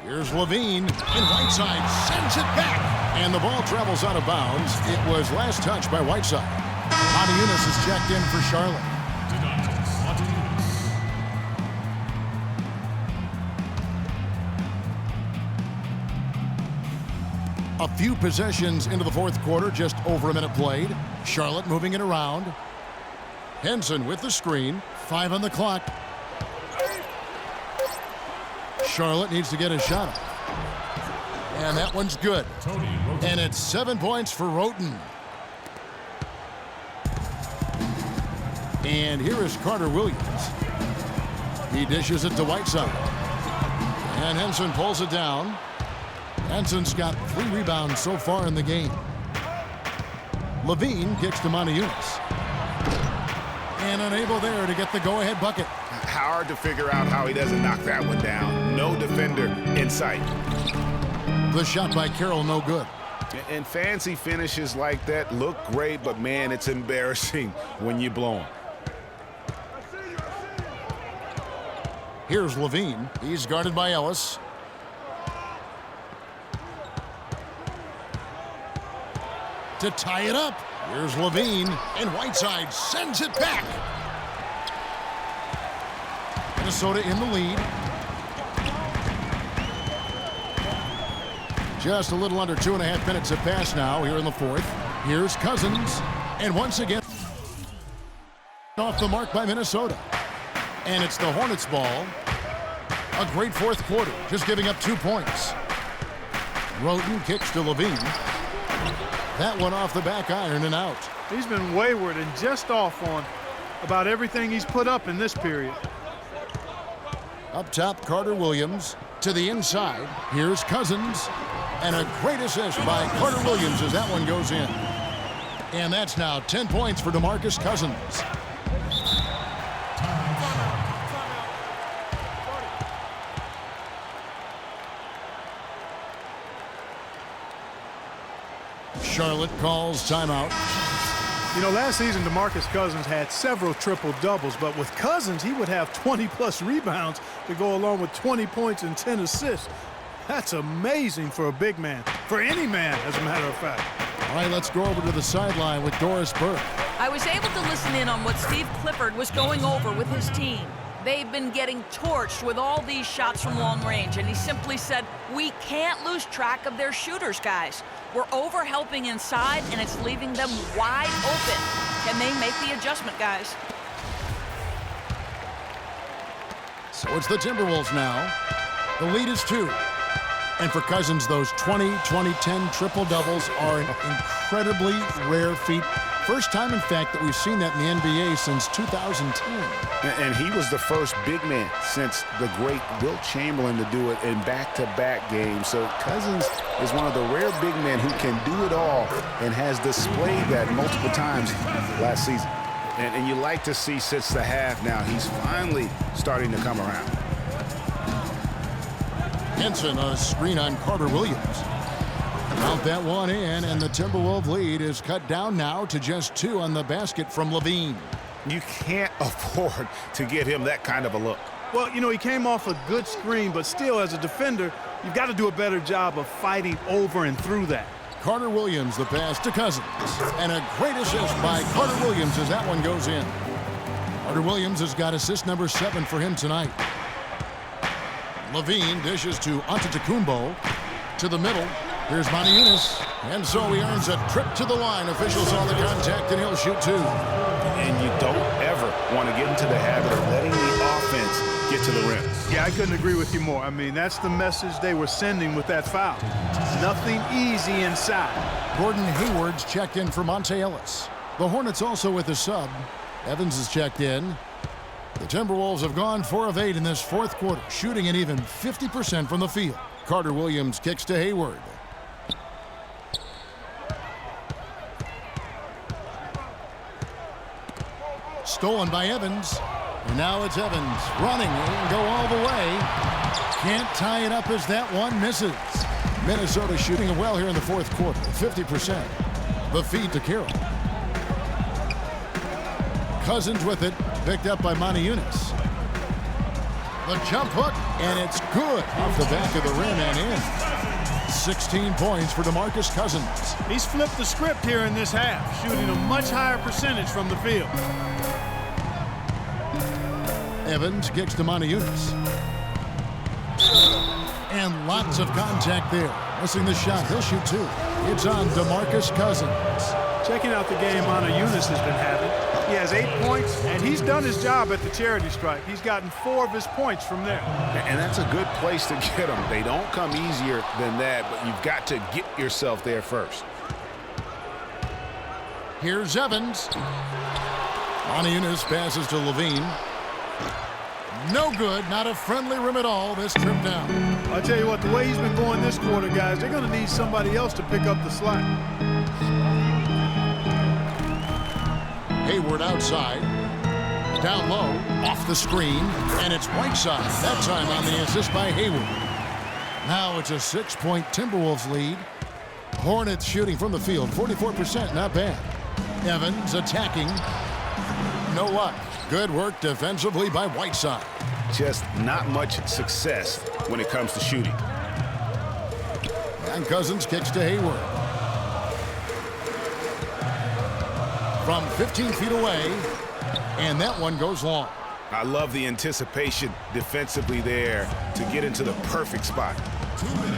Here's Levine, and Whiteside sends it back. And the ball travels out of bounds. It was last touched by Whiteside. Montejunas is checked in for Charlotte. A few possessions into the fourth quarter, just over a minute played. Charlotte moving it around. Henson with the screen. 5 on the clock. Charlotte needs to get a shot up. And that one's good. And it's 7 points for Roten. And here is Carter Williams. He dishes it to Whiteside. And Henson pulls it down. Henson's got 3 rebounds so far in the game. Levine kicks to Montejunas. And unable there to get the go-ahead bucket. Hard to figure out how he doesn't knock that one down. No defender in sight. The shot by Carroll, no good. And fancy finishes like that look great, but man, it's embarrassing when you blow them. Here's Levine. He's guarded by Ellis. To tie it up. Here's Levine, and Whiteside sends it back. Minnesota in the lead. Just a little under 2.5 minutes have passed now here in the fourth. Here's Cousins, and once again off the mark by Minnesota. And it's the Hornets ball. A great fourth quarter, just giving up 2 points. Roten kicks to Levine. That one off the back iron and out. He's been wayward and just off on about everything he's put up in this period. Up top, Carter Williams to the inside. Here's Cousins. And a great assist by Carter Williams as that one goes in. And that's now 10 points for DeMarcus Cousins. Charlotte calls timeout. You know, last season, DeMarcus Cousins had several triple-doubles, but with Cousins, he would have 20-plus rebounds to go along with 20 points and 10 assists. That's amazing for a big man, for any man, as a matter of fact. All right, let's go over to the sideline with Doris Burke. I was able to listen in on what Steve Clifford was going over with his team. They've been getting torched with all these shots from long range, and he simply said, we can't lose track of their shooters, guys. We're over-helping inside, and it's leaving them wide open. Can they make the adjustment, guys? So it's the Timberwolves now. The lead is 2. And for Cousins, those 20, 20-10 triple-doubles are an incredibly rare feat. First time, in fact, that we've seen that in the NBA since 2010. And he was the first big man since the great Wilt Chamberlain to do it in back-to-back games. So Cousins is one of the rare big men who can do it all and has displayed that multiple times last season. And you like to see since the half now, he's finally starting to come around. Henson, a screen on Carter Williams. Count that one in, and the Timberwolves lead is cut down now to just 2 on the basket from Levine. You can't afford to give him that kind of a look. Well, you know, he came off a good screen, but still, as a defender, you've got to do a better job of fighting over and through that. Carter Williams, the pass to Cousins. And a great assist by Carter Williams as that one goes in. Carter Williams has got assist number 7 for him tonight. Levine dishes to Antetokounmpo. To the middle. Here's Montejunas. And so he earns a trip to the line. Officials saw the contact, and he'll shoot 2. And you don't ever want to get into the habit of letting the offense get to the rim. Yeah, I couldn't agree with you more. I mean, that's the message they were sending with that foul. Nothing easy inside. Gordon Hayward's checked in for Monte Ellis. The Hornets also with a sub. Evans is checked in. The Timberwolves have gone 4 of 8 in this fourth quarter, shooting an even 50% from the field. Carter Williams kicks to Hayward. Stolen by Evans. And now it's Evans running. He can go all the way. Can't tie it up as that one misses. Minnesota shooting it well here in the fourth quarter, 50%. The feed to Carroll. Cousins with it, picked up by Montejunas. The jump hook, and it's good off the back of the rim and in. 16 points for DeMarcus Cousins. He's flipped the script here in this half, shooting a much higher percentage from the field. Evans kicks to Yunus. And lots of contact there. Missing the shot. He'll shoot two. It's on DeMarcus Cousins. Checking out the game Yunus has been having. He has 8 points, and he's done his job at the charity stripe. He's gotten 4 of his points from there. And that's a good place to get them. They don't come easier than that, but you've got to get yourself there first. Here's Evans. Yunus passes to Levine. No good. Not a friendly rim at all this trip down. I'll tell you what, the way he's been going this quarter, guys, they're going to need somebody else to pick up the slack. Hayward outside. Down low. Off the screen. And it's Whiteside. That time on the assist by Hayward. Now it's a 6-point Timberwolves lead. Hornets shooting from the field. 44%. Not bad. Evans attacking. No luck. Good work defensively by Whiteside. Just not much success when it comes to shooting. And Cousins kicks to Hayward. From 15 feet away, and that one goes long. I love the anticipation defensively there to get into the perfect spot.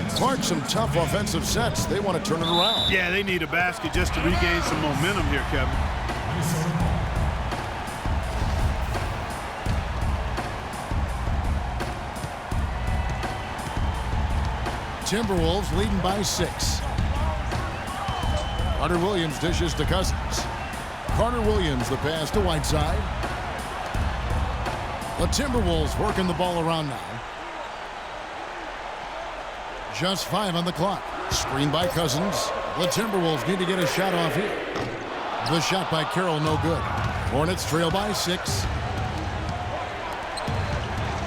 Clark, some tough offensive sets. They want to turn it around. Yeah, they need a basket just to regain some momentum here, Kevin. Timberwolves leading by 6. Carter Williams dishes to Cousins. Carter Williams, the pass to Whiteside. The Timberwolves working the ball around now. Just 5 on the clock. Screen by Cousins. The Timberwolves need to get a shot off here. The shot by Carroll, no good. Hornets trail by 6.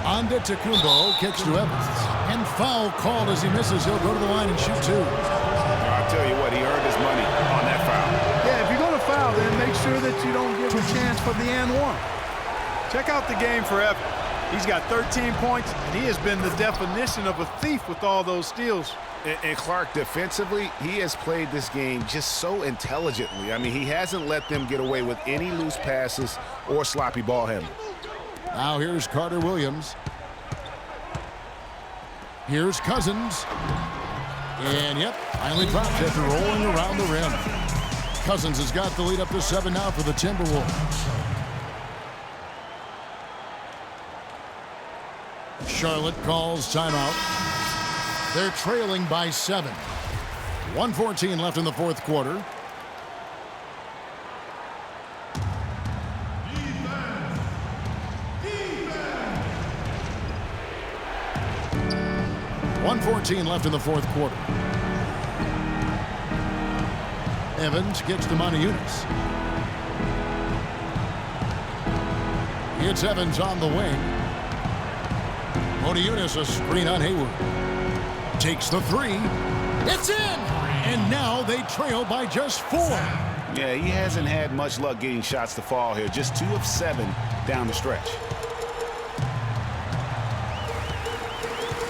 Antetokounmpo kicks to Evans. And foul called as he misses. He'll go to the line and shoot 2. I'll tell you what, he earned his money on that foul. Yeah, if you're going to foul, then make sure that you don't give a chance for the and one. Check out the game for Evans. He's got 13 points, and he has been the definition of a thief with all those steals. And Clark, defensively, he has played this game just so intelligently. I mean, he hasn't let them get away with any loose passes or sloppy ball handling. Now here's Carter Williams. Here's Cousins. And, yep, finally dropped after rolling around the rim. Cousins has got the lead up to 7 now for the Timberwolves. Charlotte calls timeout. They're trailing by 7. 1:14 left in the fourth quarter. Defense. 1:14 left in the fourth quarter. Evans gets to Yunus. It's Evans on the wing. Yunus a screen on Hayward. Takes the 3. It's in! And now they trail by just 4. Yeah, he hasn't had much luck getting shots to fall here. Just 2 of 7 down the stretch.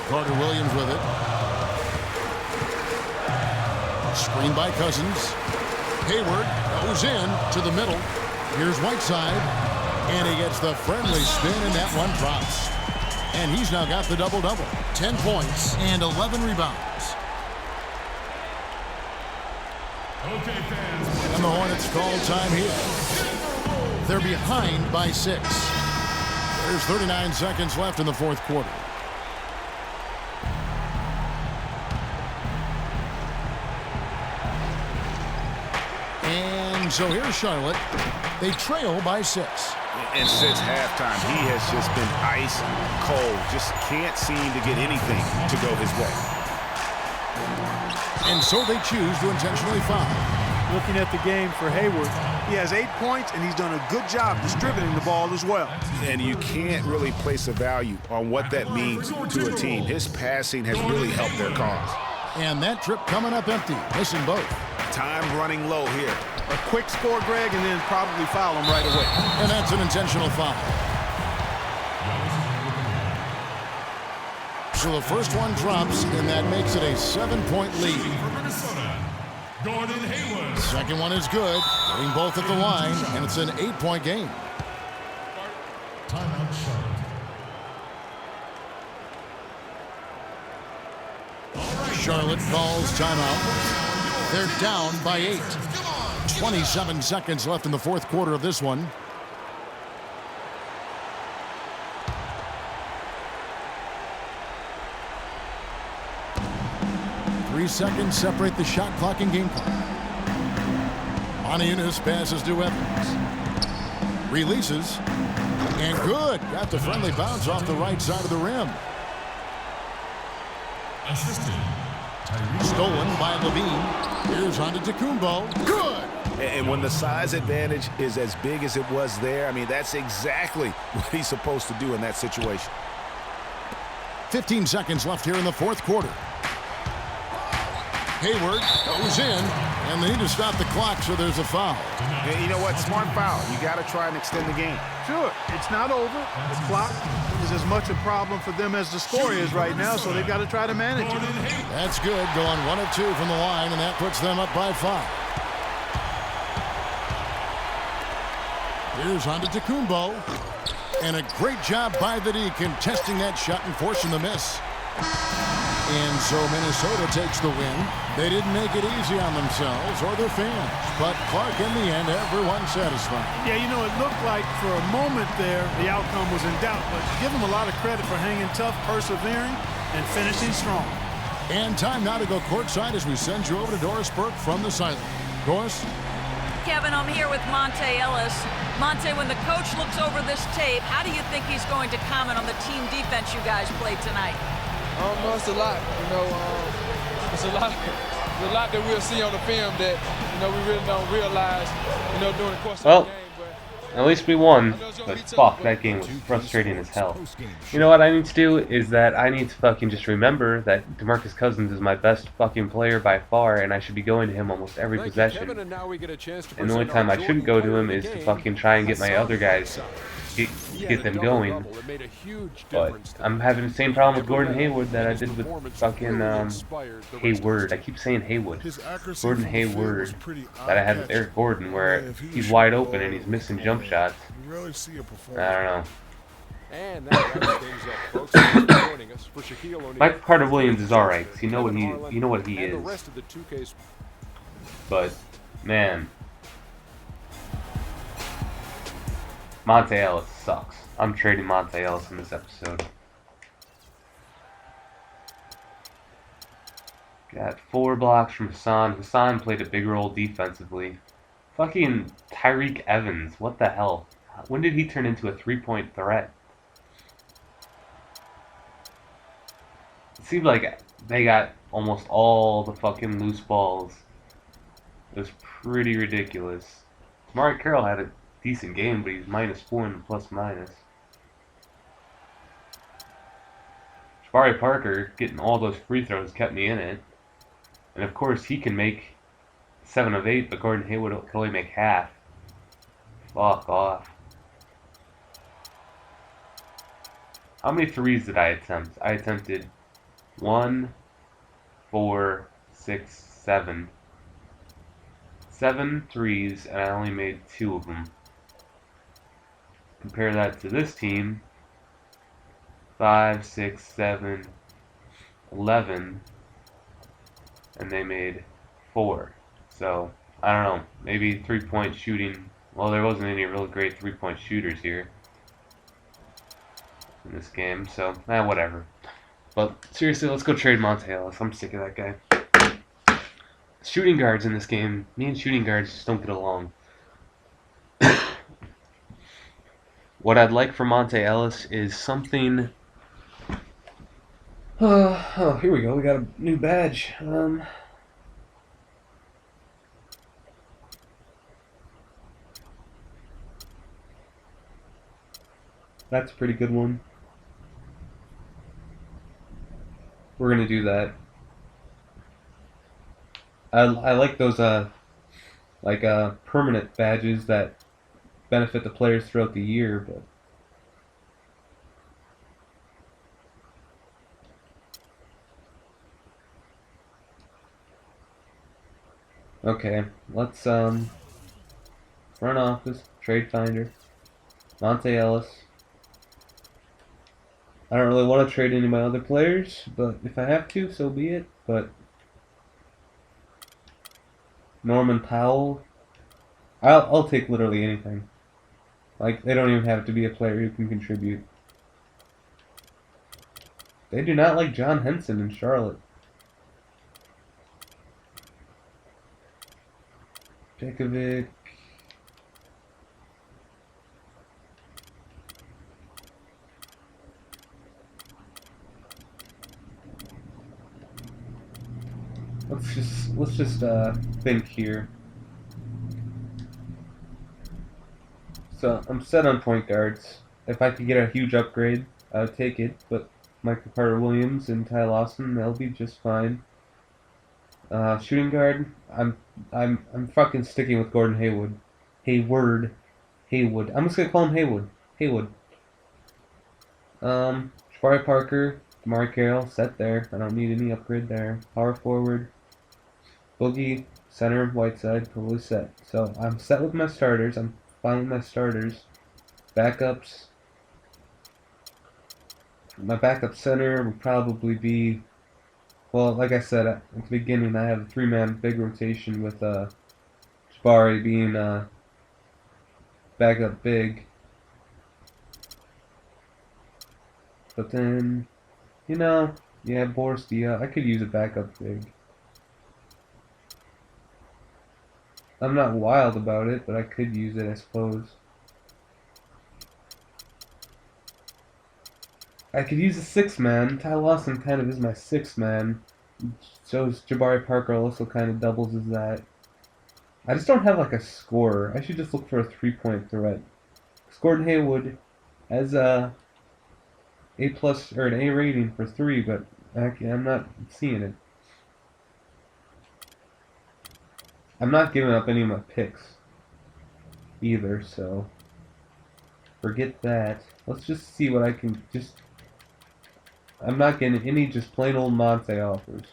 Carter Williams with it. Screen by Cousins. Hayward goes in to the middle. Here's Whiteside. And he gets the friendly spin, and that one drops. And he's now got the double-double. 10 points and 11 rebounds. Okay, fans. And the Hornets call time here. They're behind by 6. There's 39 seconds left in the fourth quarter. And so here's Charlotte. They trail by 6. And since halftime, he has just been ice cold. Just can't seem to get anything to go his way. And so they choose to intentionally foul. Looking at the game for Hayward, he has 8 points, and he's done a good job distributing the ball as well. And you can't really place a value on what that means to a team. His passing has really helped their cause. And that trip coming up empty, missing both. Time running low here. A quick score, Greg, and then probably foul him right away. And that's an intentional foul. So the first one drops, and that makes it a 7-point lead. For Minnesota, Gordon Hayward. Second one is good, getting both at the line, and it's an 8-point game. Timeout Charlotte. Charlotte calls timeout. They're down by 8. 27 seconds left in the fourth quarter of this one. Three seconds separate the shot clock and game clock. Oniunas passes to Evans. Releases. And good. Got the friendly bounce off the right side of the rim. Assisted. Tyreke. Stolen by Levine. Here's on to Tacumbo. Good. And when the size advantage is as big as it was there, I mean, that's exactly what he's supposed to do in that situation. 15 seconds left here in the fourth quarter. Hayward goes in, and they need to stop the clock, so there's a foul. Yeah, you know what? Smart foul. You got to try and extend the game. Sure, it's not over. The clock is as much a problem for them as the score is right now, so they've got to try to manage it. That's good. Going 1 of 2 from the line, and that puts them up by 5. Here's on to Tacumbo. And a great job by the D contesting that shot and forcing the miss. And so Minnesota takes the win. They didn't make it easy on themselves or their fans. But Clark, in the end, everyone's satisfied. Yeah, you know, it looked like for a moment there the outcome was in doubt, but give them a lot of credit for hanging tough, persevering, and finishing strong. And time now to go courtside as we send you over to Doris Burke from the sideline. Doris? Kevin, I'm here with Monte Ellis. Monte, when the coach looks over this tape, how do you think he's going to comment on the team defense you guys played tonight? No, it's a lot. It's a lot that we'll see on the film that we really don't realize. During the course of the game. At least we won, but fuck, that game was frustrating as hell. You know what I need to do is that I need to fucking just remember that DeMarcus Cousins is my best fucking player by far, and I should be going to him almost every possession. And the only time I shouldn't go to him is to fucking try and get my other guys, get them going. But I'm having the same problem with Gordon Hayward that I did with fucking Hayward. I keep saying Haywood. Gordon Hayward that I had with Eric Gordon, where he's wide open and he's missing jump shots. I don't know. Mike Carter Williams is alright. You know what he is. But man, Monte Ellis sucks. I'm trading Monte Ellis in this episode. Got 4 blocks from Hassan. Hassan played a big role defensively. Fucking Tyreke Evans. What the hell? When did he turn into a 3-point threat? It seemed like they got almost all the fucking loose balls. It was pretty ridiculous. Tamari Carroll had a decent game, but he's -4 in the plus-minus. Jabari Parker getting all those free throws kept me in it. And of course he can make 7 of 8, but Gordon Hayward can only make half. Fuck off. How many threes did I attempt? I attempted 1, 4, 6, 7. 7 threes, and I only made 2 of them. Compare that to this team. 5, 6, 7, 11. And they made 4. So, I don't know. Maybe 3-point shooting. Well, there wasn't any really great 3-point shooters here in this game. So, whatever. But, seriously, let's go trade Monte Ellis. I'm sick of that guy. Shooting guards in this game. Me and shooting guards just don't get along. What I'd like for Monte Ellis is something... oh, here we go. We got a new badge. That's a pretty good one. We're gonna do that. I like those permanent badges that benefit the players throughout the year, but Okay, let's front office, trade finder, Monte Ellis. I don't really want to trade any of my other players, but if I have to, so be it. But Norman Powell, I'll take literally anything. Like, they don't even have to be a player who can contribute. They do not like John Henson in Charlotte. Pekovic. Let's just think here. So I'm set on point guards. If I could get a huge upgrade, I would take it. But Michael Carter-Williams and Ty Lawson, they'll be just fine. Shooting guard, I'm fucking sticking with Gordon Hayward. Haywood. I'm just gonna call him Haywood. Jabari Parker, Damari Carroll, set there. I don't need any upgrade there. Power forward, Boogie, center, Whiteside, totally set. So I'm set with my starters. I'm fine with my starters. Backups. My backup center would probably be, well, like I said at the beginning, I have a three-man big rotation with Jabari being backup big. But then, yeah, Boris Diaw. I could use a backup big. I'm not wild about it, but I could use it, I suppose. I could use a six-man. Ty Lawson kind of is my six-man. So is Jabari Parker also kind of doubles as that. I just don't have like a scorer. I should just look for a three-point threat. Gordon Haywood has a plus or an A rating for three, but I'm not seeing it. I'm not giving up any of my picks either, so forget that. Let's just see what I can just. I'm not getting any just plain old Monte offers.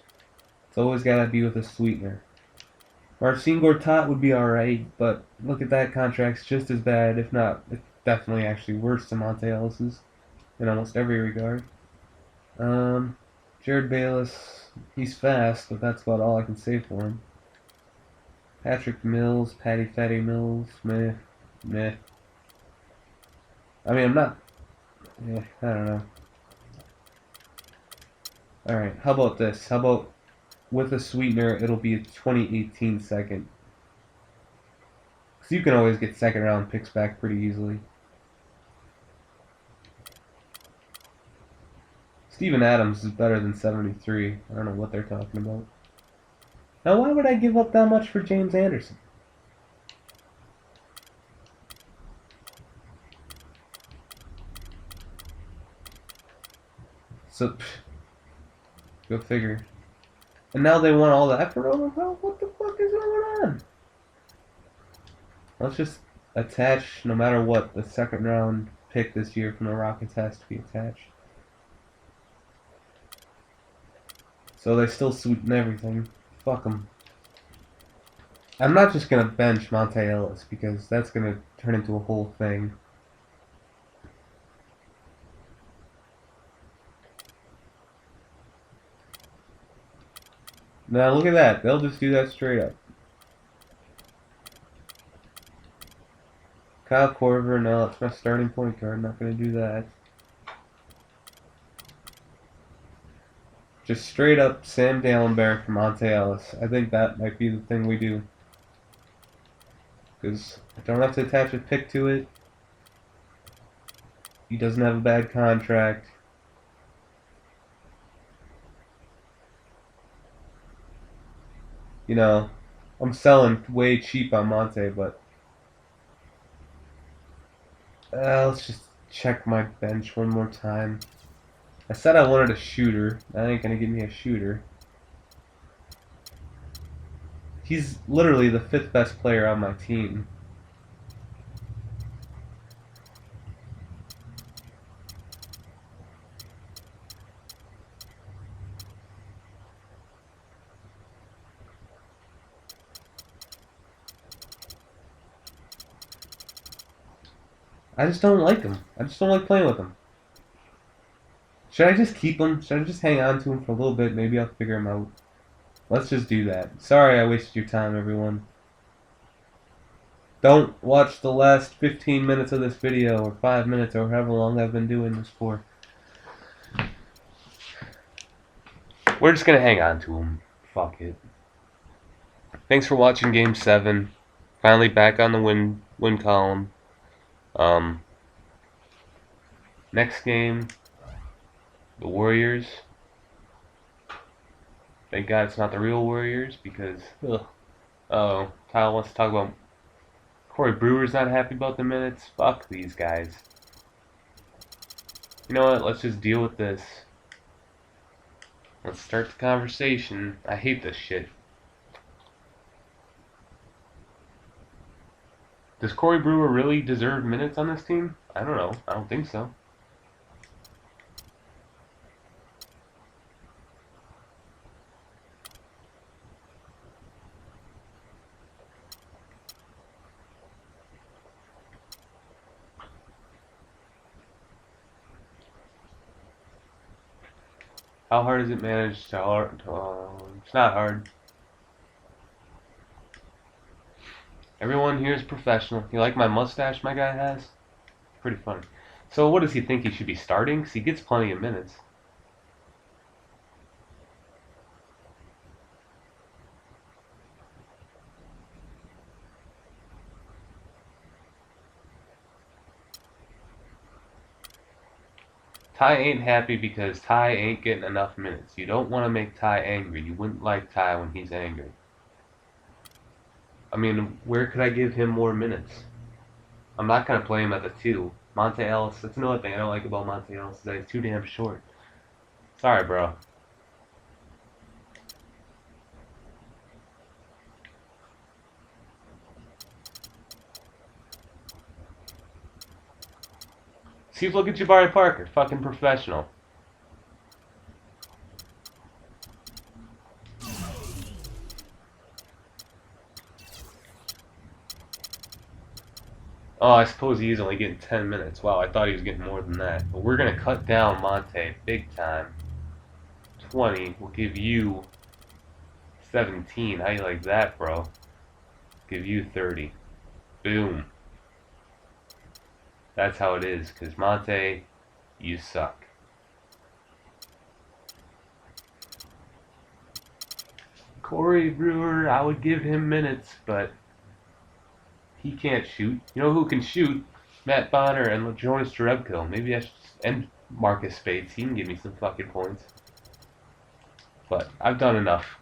It's always gotta be with a sweetener. Marcin Gortat would be alright, but look at that contract's just as bad, if not, it's definitely actually worse than Monte Ellis's in almost every regard. Jared Bayless, he's fast, but that's about all I can say for him. Patrick Mills, Patty Fatty Mills, meh. I mean, I'm not, I don't know. Alright, how about this? How about with a sweetener, it'll be a 2018 second. Because you can always get second round picks back pretty easily. Steven Adams is better than 73. I don't know what they're talking about. Now, why would I give up that much for James Anderson? So, go figure. And now they want all that for Roman Powell? What the fuck is going on? Let's just attach, no matter what, the second round pick this year from the Rockets has to be attached. So they still sweeten everything. Fuck them. I'm not just going to bench Monte Ellis because that's going to turn into a whole thing. Now look at that. They'll just do that straight up. Kyle Korver, no, that's my starting point guard. I'm not going to do that. Just straight up Sam Dallenberg for Monte Ellis. I think that might be the thing we do. Because I don't have to attach a pick to it. He doesn't have a bad contract. I'm selling way cheap on Monte, but let's just check my bench one more time. I said I wanted a shooter. That ain't gonna give me a shooter. He's literally the 5th best player on my team. I just don't like him. I just don't like playing with him. Should I just keep him? Should I just hang on to him for a little bit? Maybe I'll figure him out. Let's just do that. Sorry I wasted your time, everyone. Don't watch the last 15 minutes of this video, or 5 minutes, or however long I've been doing this for. We're just gonna hang on to him. Fuck it. Thanks for watching Game 7. Finally back on the win column. Next game, the Warriors. Thank God it's not the real Warriors, because oh, Kyle wants to talk about Corey Brewer's not happy about the minutes. Fuck these guys. You know what? Let's just deal with this. Let's start the conversation. I hate this shit. Does Corey Brewer really deserve minutes on this team? I don't know. I don't think so. How hard is it managed to it's not hard. Everyone here is professional. You like my mustache my guy has? Pretty funny. So what does he think he should be starting? Because he gets plenty of minutes. Ty ain't happy because Ty ain't getting enough minutes. You don't want to make Ty angry. You wouldn't like Ty when he's angry. I mean, where could I give him more minutes? I'm not going to play him at the 2. Monte Ellis, that's another thing I don't like about Monte Ellis, is that he's too damn short. Sorry, bro. See, look at Jabari Parker, fucking professional. Oh, I suppose he is only getting 10 minutes. Wow, I thought he was getting more than that. But we're going to cut down Monte big time. 20. We'll give you 17. How you like that, bro? Give you 30. Boom. That's how it is, because Monte, you suck. Corey Brewer, I would give him minutes, but he can't shoot. You know who can shoot? Matt Bonner and Jonas Jerebko. Maybe I should end Marcus Spates. He can give me some fucking points. But I've done enough.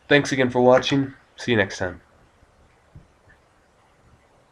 Thanks again for watching. See you next time.